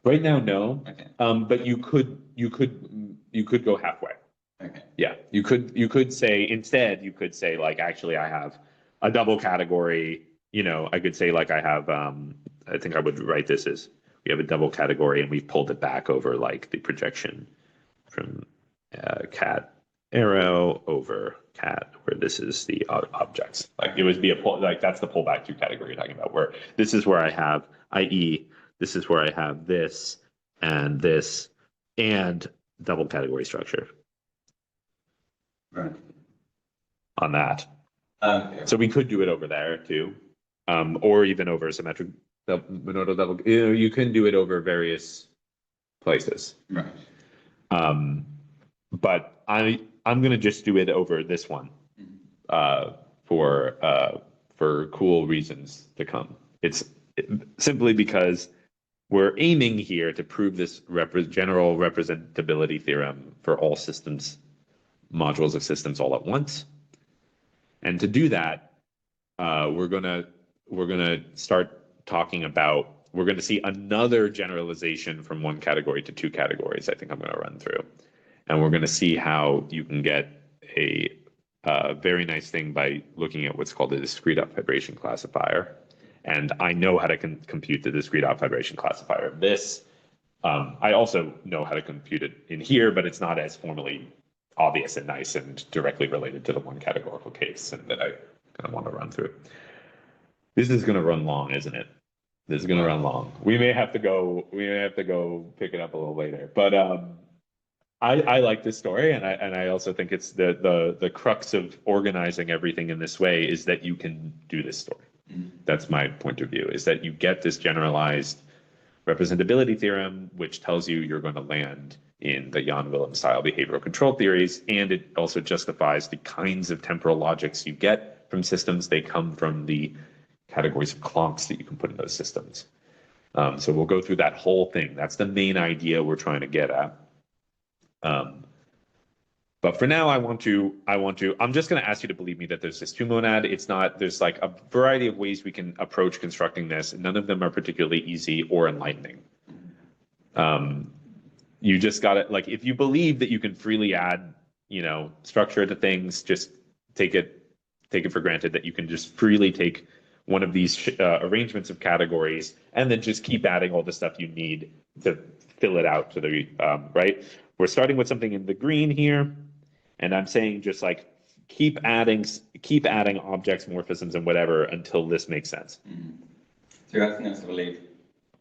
Right now, no. Okay. But you could go halfway. Okay. Yeah, you could say instead. You could say like, actually, I have a double category. You know, I could say like I have. I think I would write this as we have a double category, and we've pulled it back over like the projection from cat arrow over cat, where this is the objects. Like it would be a pull, like that's the pullback to category you're talking about, where this is where I have, i.e., this is where I have this and double category structure. Right. On that. Okay. So we could do it over there too, or even over symmetric monodal double. You know, you can do it over various places. Right. But I'm gonna just do it over this one, for cool reasons to come. It's simply because we're aiming here to prove this general representability theorem for all systems, modules of systems all at once. And to do that, we're gonna start talking about, we're gonna see another generalization from one category to two categories. I think I'm gonna run through, and we're gonna see how you can get a very nice thing by looking at what's called a discrete up vibration classifier. And I know how to compute the discrete up vibration classifier of this. I also know how to compute it in here, but it's not as formally obvious and nice and directly related to the one categorical case, and that I kind of want to run through. This is going to run long, isn't it? This is going to run long. We may have to go pick it up a little later, but I like this story, and I also think it's the crux of organizing everything in this way is that you can do this story. That's my point of view, is that you get this generalized representability theorem, which tells you you're going to land in the Jan-Willem style behavioral control theories, and it also justifies the kinds of temporal logics you get from systems. They come from the categories of clocks that you can put in those systems. So we'll go through that whole thing. That's the main idea we're trying to get at. But for now, I'm just going to ask you to believe me that there's this two-monad. It's not, there's like a variety of ways we can approach constructing this. None of them are particularly easy or enlightening. You just got to, like, if you believe that you can freely add, you know, structure to things, just take it for granted that you can just freely take one of these arrangements of categories and then just keep adding all the stuff you need to fill it out to the, right? We're starting with something in the green here. And I'm saying just like keep adding objects, morphisms, and whatever until this makes sense. So you're asking us to believe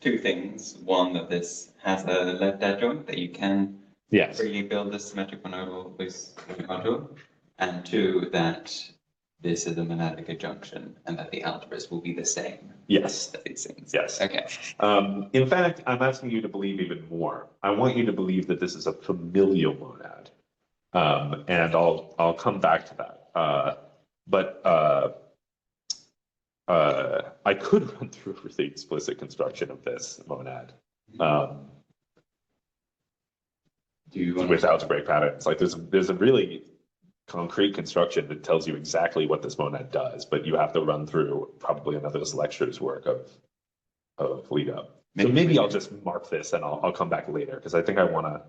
two things. One, that this has a left adjoint, that you can freely build this symmetric monodal loose module. And two, that this is a monadic adjunction and that the algebras will be the same. Yes. Of these things. Yes. Okay. In fact, I'm asking you to believe even more. I want you to believe that this is a familial monad. And I'll come back to that. But I could run through a really explicit construction of this monad with algebraic patterns. Like there's a really concrete construction that tells you exactly what this monad does, but you have to run through probably another lecture's work of lead up. So maybe I'll just mark this and I'll come back later because I think I want to.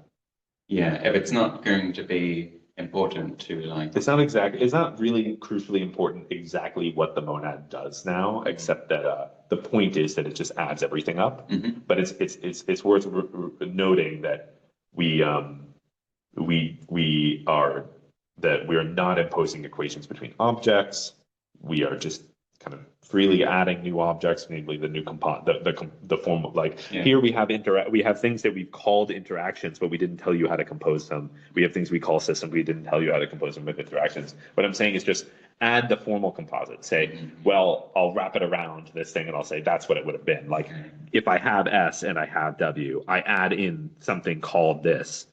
Yeah, if it's not going to be important to like. It's not really crucially important exactly what the monad does now, except that the point is that it just adds everything up. Mm-hmm. But it's worth noting that we are not imposing equations between objects. We are just kind of freely adding new objects, namely the new the form of here we have things that we've called interactions, but we didn't tell you how to compose them. We have things we call systems, we didn't tell you how to compose them with interactions. What I'm saying is just add the formal composite. Say, well, I'll wrap it around this thing and I'll say that's what it would have been. Like if I have S and I have W, I add in something called this.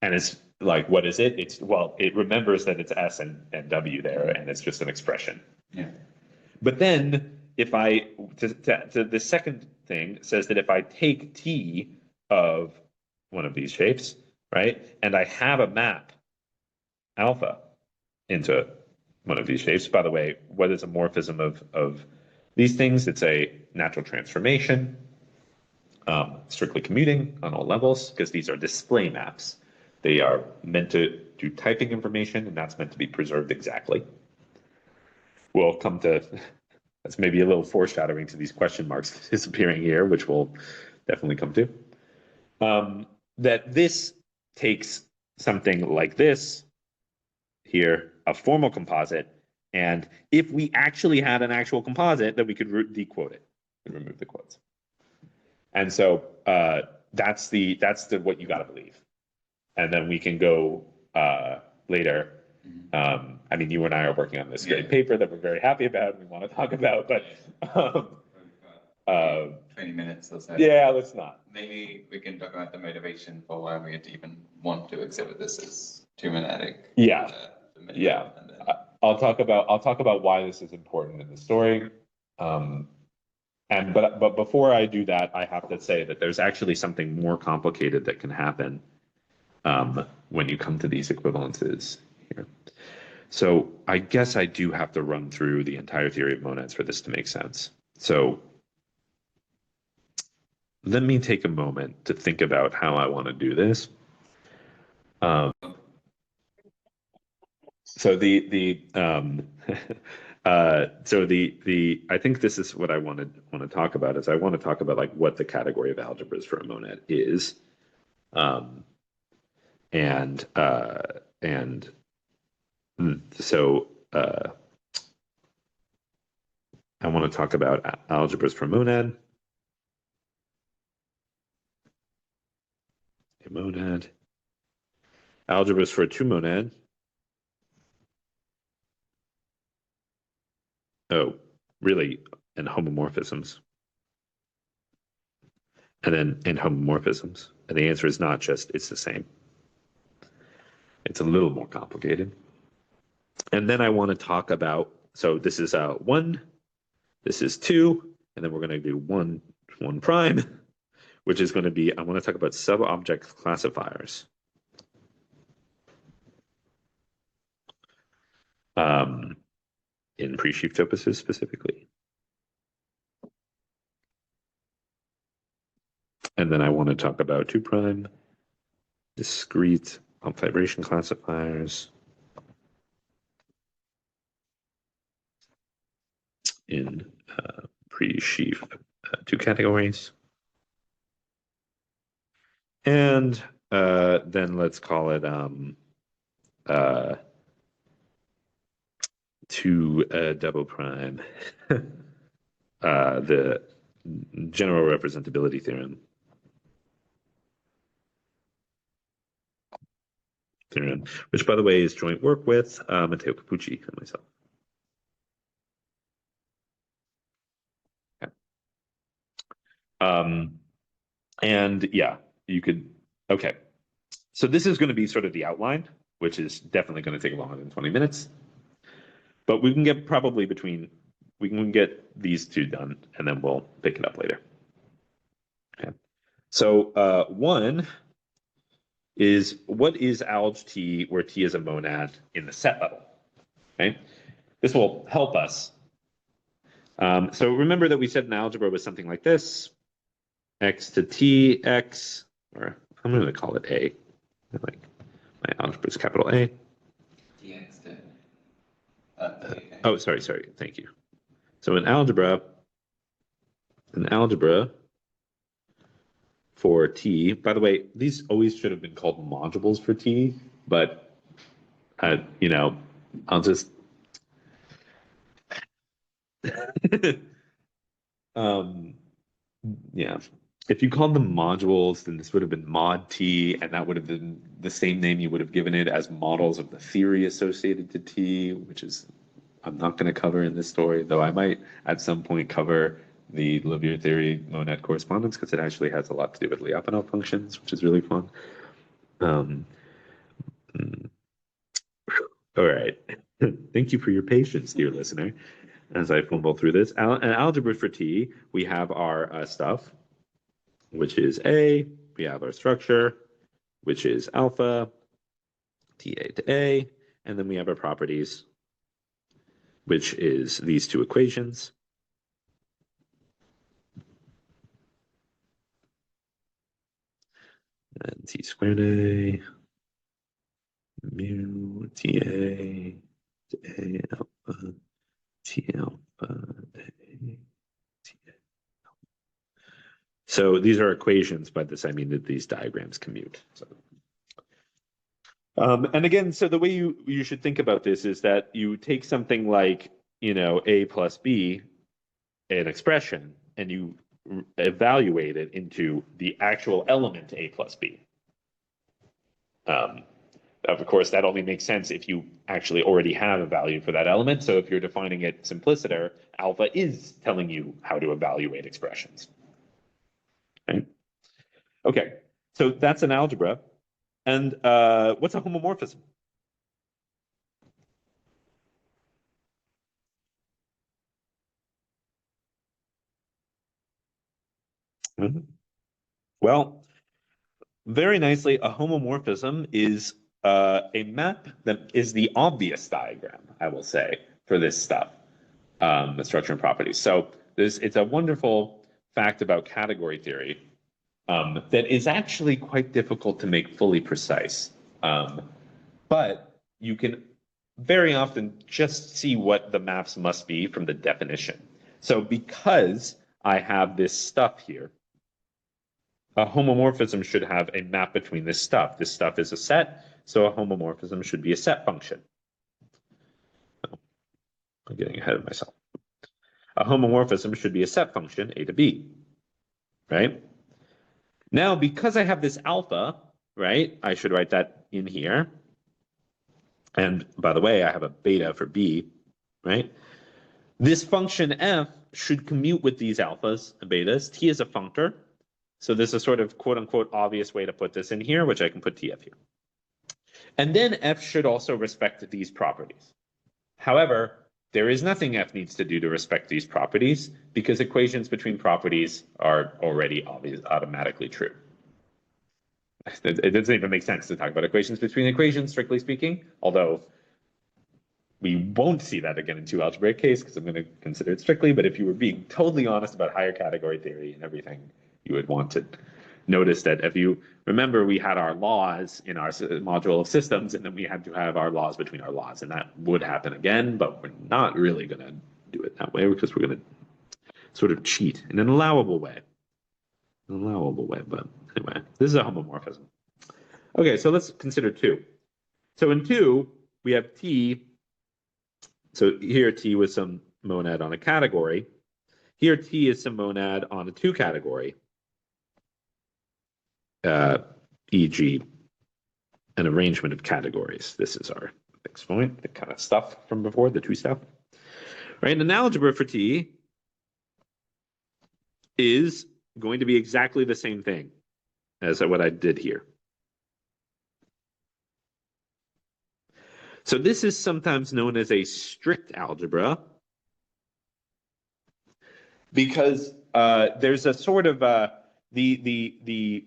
And it's like, what is it? It remembers that it's S and W there, and it's just an expression. Yeah. But then if the second thing says that if I take T of one of these shapes, right, and I have a map alpha into one of these shapes, by the way, what is a morphism of these things? It's a natural transformation, strictly commuting on all levels, because these are display maps. They are meant to do typing information, and that's meant to be preserved exactly. We'll come to, that's maybe a little foreshadowing to these question marks disappearing here, which we'll definitely come to. That this takes something like this here, a formal composite, and if we actually had an actual composite, then we could dequote it and remove the quotes. And so that's what you got to believe. And then we can go later. I mean, you and I are working on this great paper that we're very happy about. We want to talk about, but 20 minutes or so. Yeah, let's not. Maybe we can talk about the motivation for why we even want to exhibit this as two monadic. Yeah, yeah. I'll talk about why this is important in the story. But before I do that, I have to say that there's actually something more complicated that can happen when you come to these equivalences here. So I guess I do have to run through the entire theory of monads for this to make sense. So let me take a moment to think about how I want to do this. So I think this is what I want to talk about is I want to talk about like what the category of algebras for a monad is. So I want to talk about algebras for monad. A monad. Algebras for a two monad. Oh, really? And homomorphisms. And then in homomorphisms. And the answer is not just it's the same. It's a little more complicated. And then I want to talk about, so this is 1, this is 2, and then we're going to do 1 prime, which is going to be, I want to talk about sub-object classifiers. In pre-sheaf topuses specifically. And then I want to talk about 2 prime, discrete pump vibration classifiers. In pre-sheaf 2 categories. And then let's call it 2 double prime, the general representability theorem. Which by the way is joint work with Matteo Capucci and myself. And yeah, you could, okay. So this is going to be sort of the outline, which is definitely going to take longer than 20 minutes. But we can get probably we can get these two done, and then we'll pick it up later. Okay. So one is, what is alg T where T is a monad in the set level? Okay. This will help us. So remember that we said an algebra was something like this: x to T x, or I'm going to call it A. Like my algebra is capital A. dx to Oh, sorry. Thank you. So an algebra for T, by the way, these always should have been called modules for T, but you know, I'll just yeah. If you called them modules, then this would have been mod T, and that would have been the same name you would have given it as models of the theory associated to T, which is I'm not going to cover in this story, though I might at some point cover the Levier theory monad correspondence, because it actually has a lot to do with Lyapunov functions, which is really fun. Um, all right. Thank you for your patience, dear listener, as I fumble through this. An algebra for T, we have our stuff, which is A. We have our structure, which is alpha, TA to A. And then we have our properties, which is these two equations. And T squared A, mu, TA, to A alpha, T alpha, A. So these are equations. By this, I mean that these diagrams commute. So, and again, so the way you should think about this is that you take something like, A plus B, an expression, and you evaluate it into the actual element A plus B. Of course, that only makes sense if you actually already have a value for that element. So if you're defining it simpliciter, alpha is telling you how to evaluate expressions. Okay, so that's an algebra. And what's a homomorphism? Well, very nicely, a homomorphism is a map that is the obvious diagram, I will say, for this stuff, the structure and properties. So it's a wonderful fact about category theory that is actually quite difficult to make fully precise. But you can very often just see what the maps must be from the definition. So because I have this stuff here, a homomorphism should have a map between this stuff. This stuff is a set, so a homomorphism should be a set function. Oh, I'm getting ahead of myself. A homomorphism should be a set function, A to B, right? Now, because I have this alpha, right, I should write that in here. And by the way, I have a beta for B, right? This function f should commute with these alphas and betas. T is a functor. So this is a sort of quote unquote obvious way to put this in here, which I can put TF here. And then f should also respect these properties. However, there is nothing f needs to do to respect these properties because equations between properties are already automatically true. It doesn't even make sense to talk about equations between equations, strictly speaking, although we won't see that again in two algebraic case because I'm going to consider it strictly. But if you were being totally honest about higher category theory and everything, you would want to notice that if you remember, we had our laws in our module of systems, and then we had to have our laws between our laws, and that would happen again, but we're not really going to do it that way because we're going to sort of cheat in an allowable way. An allowable way, but anyway, this is a homomorphism. Okay, so let's consider two. So in two, we have T. So here T was some monad on a category. Here T is some monad on a two category. E.g. an arrangement of categories. This is our next point, the kind of stuff from before, the two stuff. Right, an algebra for T is going to be exactly the same thing as what I did here. So this is sometimes known as a strict algebra because there's a sort of the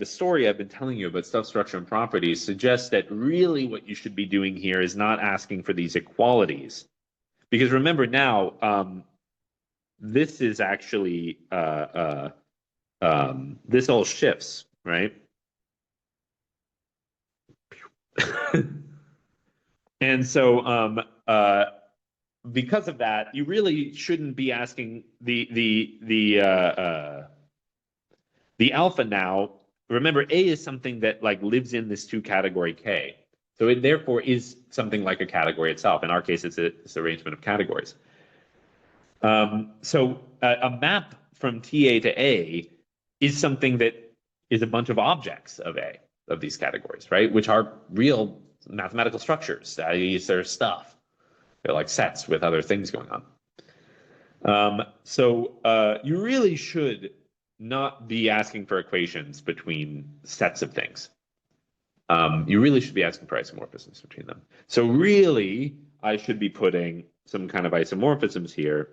story I've been telling you about substructure and properties suggests that really what you should be doing here is not asking for these equalities. Because remember now, this is actually, this all shifts, right? And so because of that, you really shouldn't be asking the alpha now. Remember, A is something that like lives in this two category K. So it therefore is something like a category itself. In our case, it's this arrangement of categories. So a map from TA to A is something that is a bunch of objects of A, of these categories, right? Which are real mathematical structures. They're stuff. They're like sets with other things going on. So you really should not be asking for equations between sets of things. You really should be asking for isomorphisms between them. So really, I should be putting some kind of isomorphisms here,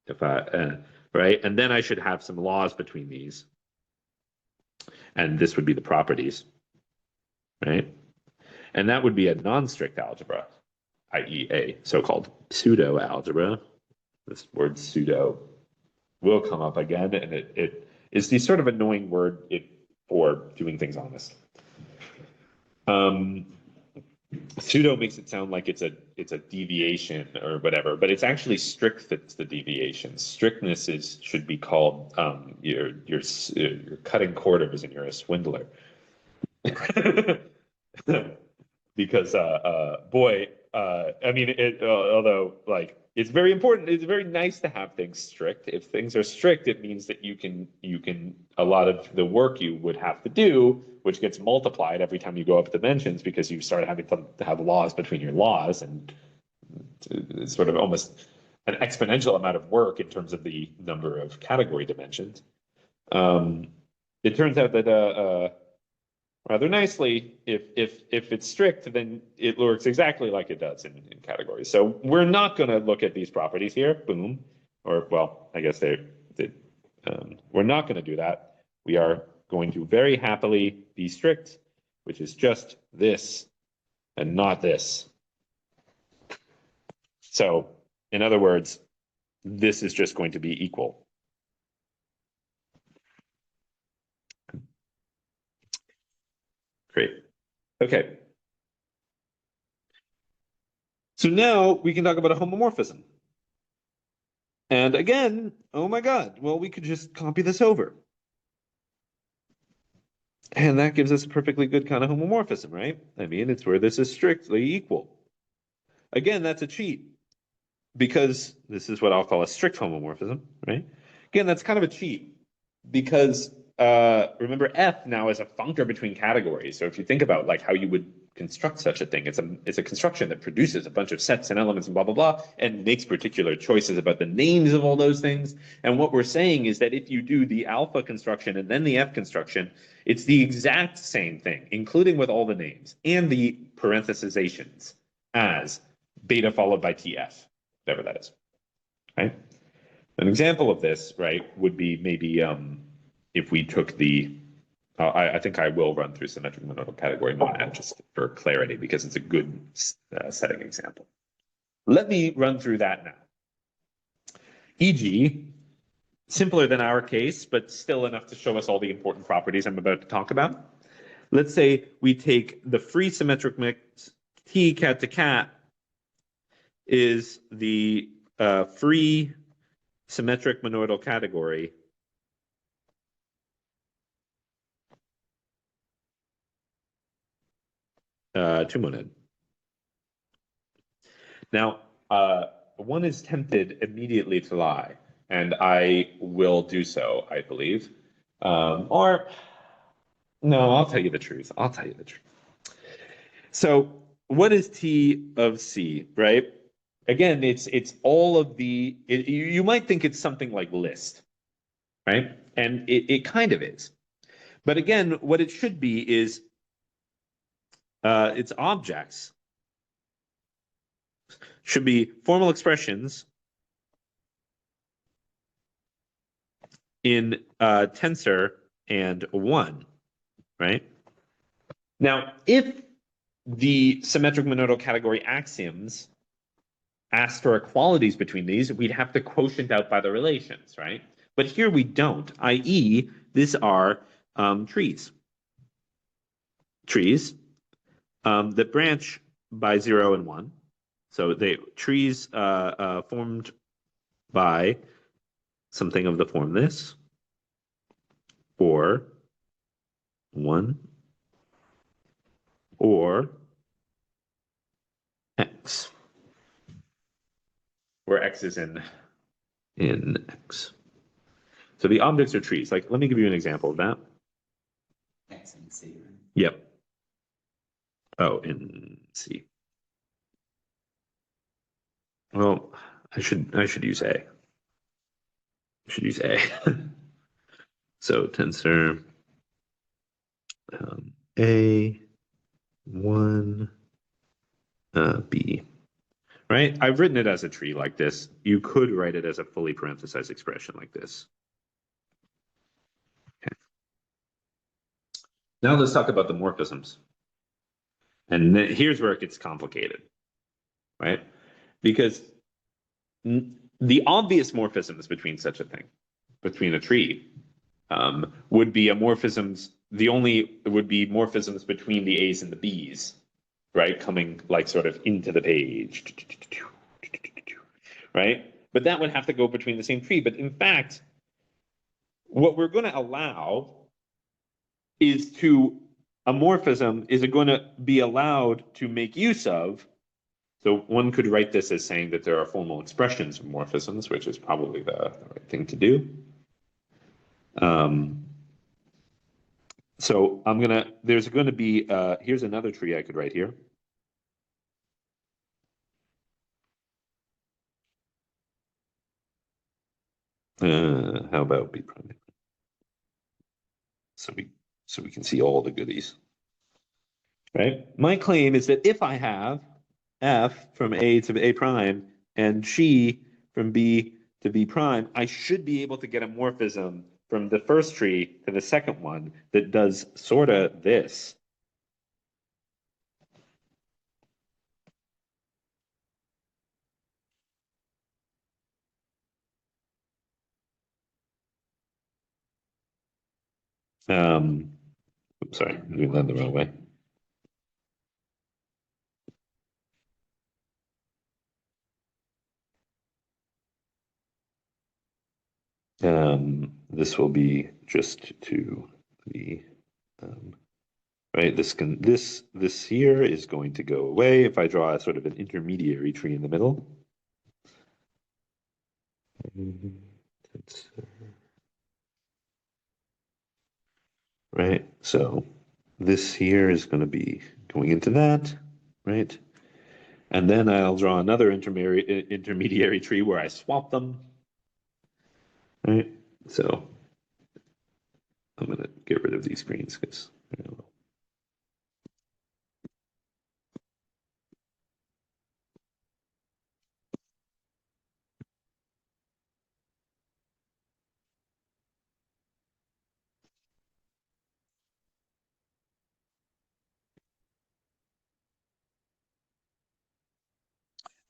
if I right, and then I should have some laws between these, and this would be the properties, right? And that would be a non-strict algebra, i.e., a so-called pseudo algebra. This word pseudo will come up again, and it is the sort of annoying word for doing things honest. Pseudo makes it sound like it's a deviation or whatever, but it's actually strict that's the deviation. Strictness should be called you're cutting corners and you're a swindler. Because boy, I mean, although like it's very important, it's very nice to have things strict. If things are strict, it means that you can a lot of the work you would have to do, which gets multiplied every time you go up dimensions because you start having to have laws between your laws, and it's sort of almost an exponential amount of work in terms of the number of category dimensions. It turns out that rather nicely, if it's strict, then it works exactly like it does in categories. So we're not going to look at these properties here, boom, or well, I guess we're not going to do that. We are going to very happily be strict, which is just this and not this. So in other words, this is just going to be equal. Great. Okay. So now we can talk about a homomorphism. And again, oh my God, well, we could just copy this over. And that gives us a perfectly good kind of homomorphism, right? I mean, it's where this is strictly equal. Again, that's a cheat because this is what I'll call a strict homomorphism, right? Again, that's kind of a cheat because remember F now is a functor between categories. So if you think about like how you would construct such a thing, it's a construction that produces a bunch of sets and elements and blah, blah, blah, and makes particular choices about the names of all those things. And what we're saying is that if you do the alpha construction and then the F construction, it's the exact same thing, including with all the names and the parenthesizations as beta followed by TF, whatever that is, right? An example of this, right, would be maybe if we took the, I think I will run through symmetric monodal category monad just for clarity because it's a good setting example. Let me run through that now. E.g., simpler than our case, but still enough to show us all the important properties I'm about to talk about. Let's say we take the free symmetric mix T cat to cat is the free symmetric monoidal category two monad. Now, one is tempted immediately to lie, and I will do so, I believe. Or, no, I'll tell you the truth. I'll tell you the truth. So what is T of C, right? again, it's all of the, you might think it's something like list, right? And it kind of is. But again, what it should be is its objects should be formal expressions in tensor and one, right? Now, if the symmetric monodal category axioms asked for equalities between these, we'd have to quotient out by the relations, right? But here we don't, i.e., these are trees. Trees that branch by 0 and 1. So they trees formed by something of the form this, or 1, or x, where x is in x. So the objects are trees. Like, let me give you an example of that. X and C, right? Yep. Oh, in C. Well, I should use A. I should use A. So tensor A 1 B. Right? I've written it as a tree like this. You could write it as a fully parenthesized expression like this. Okay. Now let's talk about the morphisms. And here's where it gets complicated, right? Because the obvious morphisms between such a thing, between a tree, would be a morphisms, the only would be morphisms between the A's and the B's, right? Coming like sort of into the page, right? But that would have to go between the same tree. But in fact, what we're going to allow is to, a morphism is going to be allowed to make use of. So one could write this as saying that there are formal expressions of morphisms, which is probably the right thing to do. So there's going to be, here's another tree I could write here. How about B prime? So we can see all the goodies, right? My claim is that if I have F from A to A prime and G from B to B prime, I should be able to get a morphism from the first tree to the second one that does sort of this. I'm sorry, I'm doing that the wrong way. This will be just to the right. This here is going to go away if I draw a sort of an intermediary tree in the middle. Right. So this here is going to be going into that, right? And then I'll draw another intermediary tree where I swap them, right? So I'm going to get rid of these greens because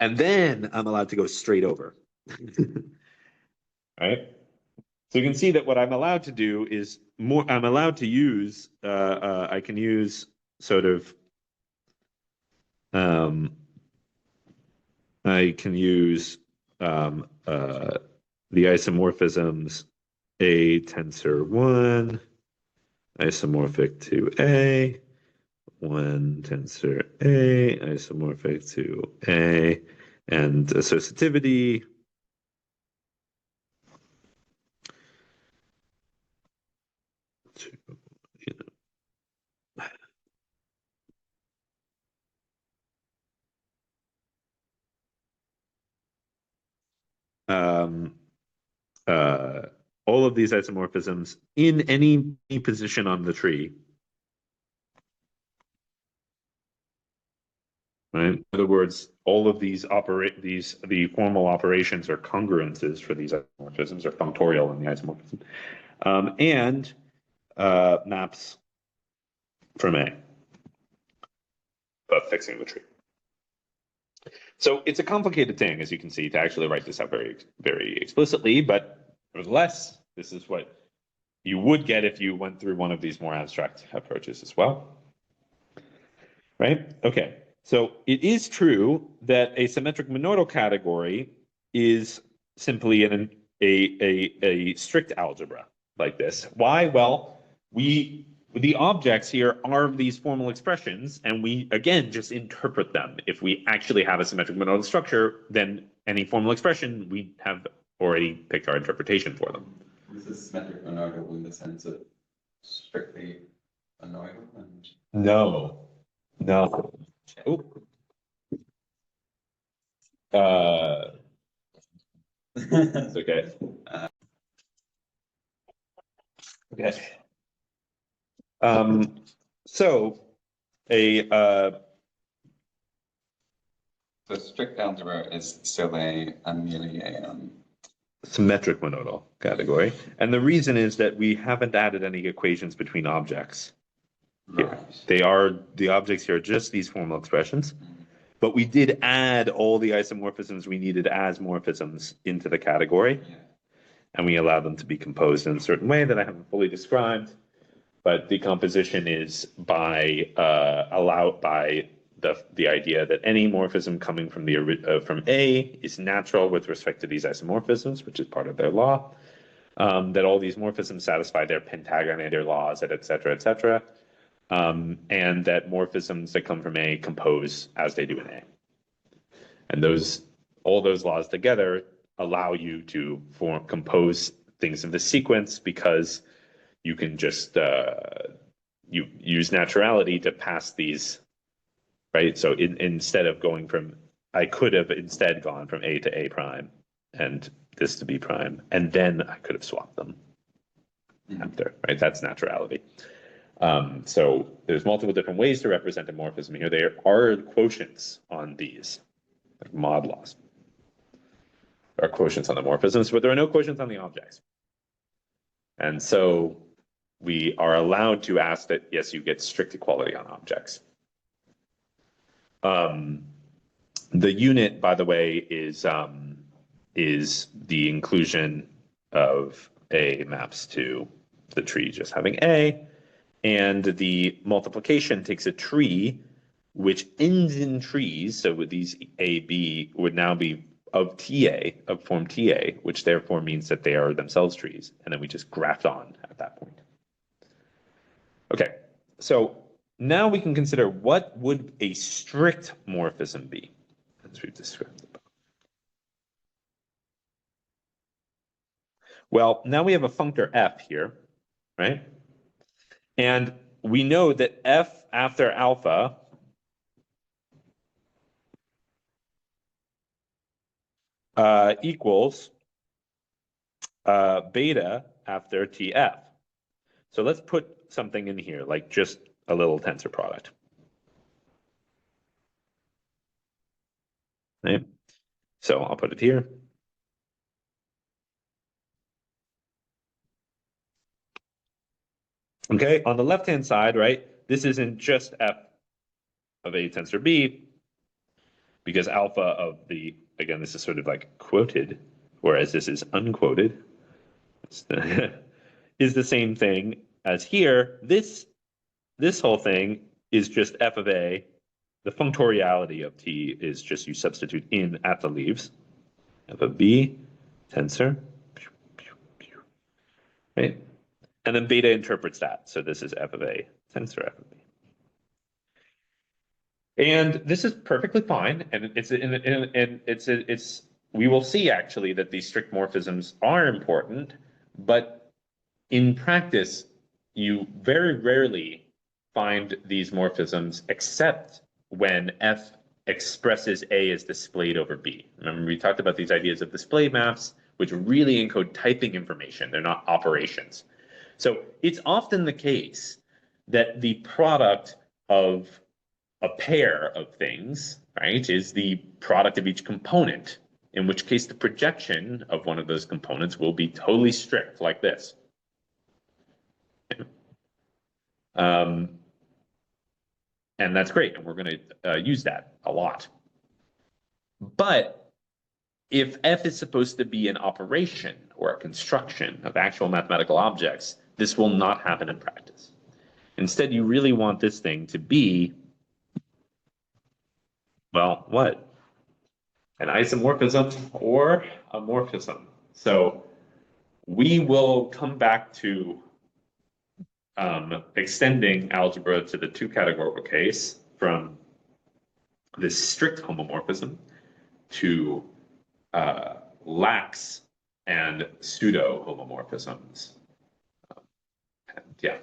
and then I'm allowed to go straight over. Right? So you can see that what I'm allowed to do is more, I'm allowed to use, I can use sort of, I can use the isomorphisms A tensor 1, isomorphic to A, 1 tensor A, isomorphic to A, and associativity. all of these isomorphisms in any position on the tree. Right? In other words, all of these the formal operations are congruences for these isomorphisms, or functorial in the isomorphism, and maps from A, but fixing the tree. So it's a complicated thing, as you can see, to actually write this out very, very explicitly, but nevertheless, this is what you would get if you went through one of these more abstract approaches as well. Right? Okay. So it is true that a symmetric monodal category is simply a strict algebra like this. Why? Well, the objects here are these formal expressions, and we again just interpret them. If we actually have a symmetric monodal structure, then any formal expression, we have already picked our interpretation for them. This is symmetric monodal in the sense of strictly monodal and No. Oh. It's okay. Okay. So so strict algebra is still merely a symmetric monodal category, and the reason is that we haven't added any equations between objects here. right. The objects here are just these formal expressions, but we did add all the isomorphisms we needed as morphisms into the category, Yeah. and we allow them to be composed in a certain way that I haven't fully described. But the composition is by the idea that any morphism coming from from A is natural with respect to these isomorphisms, which is part of their law. That all these morphisms satisfy their pentagonator laws, et cetera, and that morphisms that come from A compose as they do in A. And all those laws together allow you to compose things in the sequence, because you can just you use naturality to pass these, right? So instead of going from, I could have instead gone from A to A prime and this to B prime, and then I could have swapped them after, right? That's naturality. So there's multiple different ways to represent a morphism here. There are quotients on these, like mod laws. There are quotients on the morphisms, but there are no quotients on the objects. And so we are allowed to ask that, yes, you get strict equality on objects. The unit, by the way, is the inclusion of A maps to the tree just having A, and the multiplication takes a tree which ends in trees. So with these A, B would now be of TA, of form TA, which therefore means that they are themselves trees. And then we just graft on at that point. Okay, so now we can consider what would a strict morphism be, as we've described it. Well, now we have a functor f here, right? And we know that f after alpha equals beta after tf. So let's put something in here, like just a little tensor product. Right? So I'll put it here. Okay, on the left-hand side, right, this isn't just f of A tensor B, because alpha of the, again, this is sort of like quoted, whereas this is unquoted, is the same thing as here. This whole thing is just f of A. The functoriality of T is just you substitute in at the leaves. F of B, tensor, right? And then beta interprets that. So this is f of A, tensor f of B. And this is perfectly fine. And we will see actually that these strict morphisms are important, but in practice, you very rarely find these morphisms except when F expresses A as displayed over B. Remember, we talked about these ideas of display maps, which really encode typing information. They're not operations. So it's often the case that the product of a pair of things, right, is the product of each component, in which case the projection of one of those components will be totally strict, like this. And that's great, and we're going to use that a lot. But if F is supposed to be an operation or a construction of actual mathematical objects, this will not happen in practice. Instead, you really want this thing to be, well, what? An isomorphism or a morphism. So we will come back to extending algebra to the two categorical case from this strict homomorphism to lax and pseudo homomorphisms. And yeah.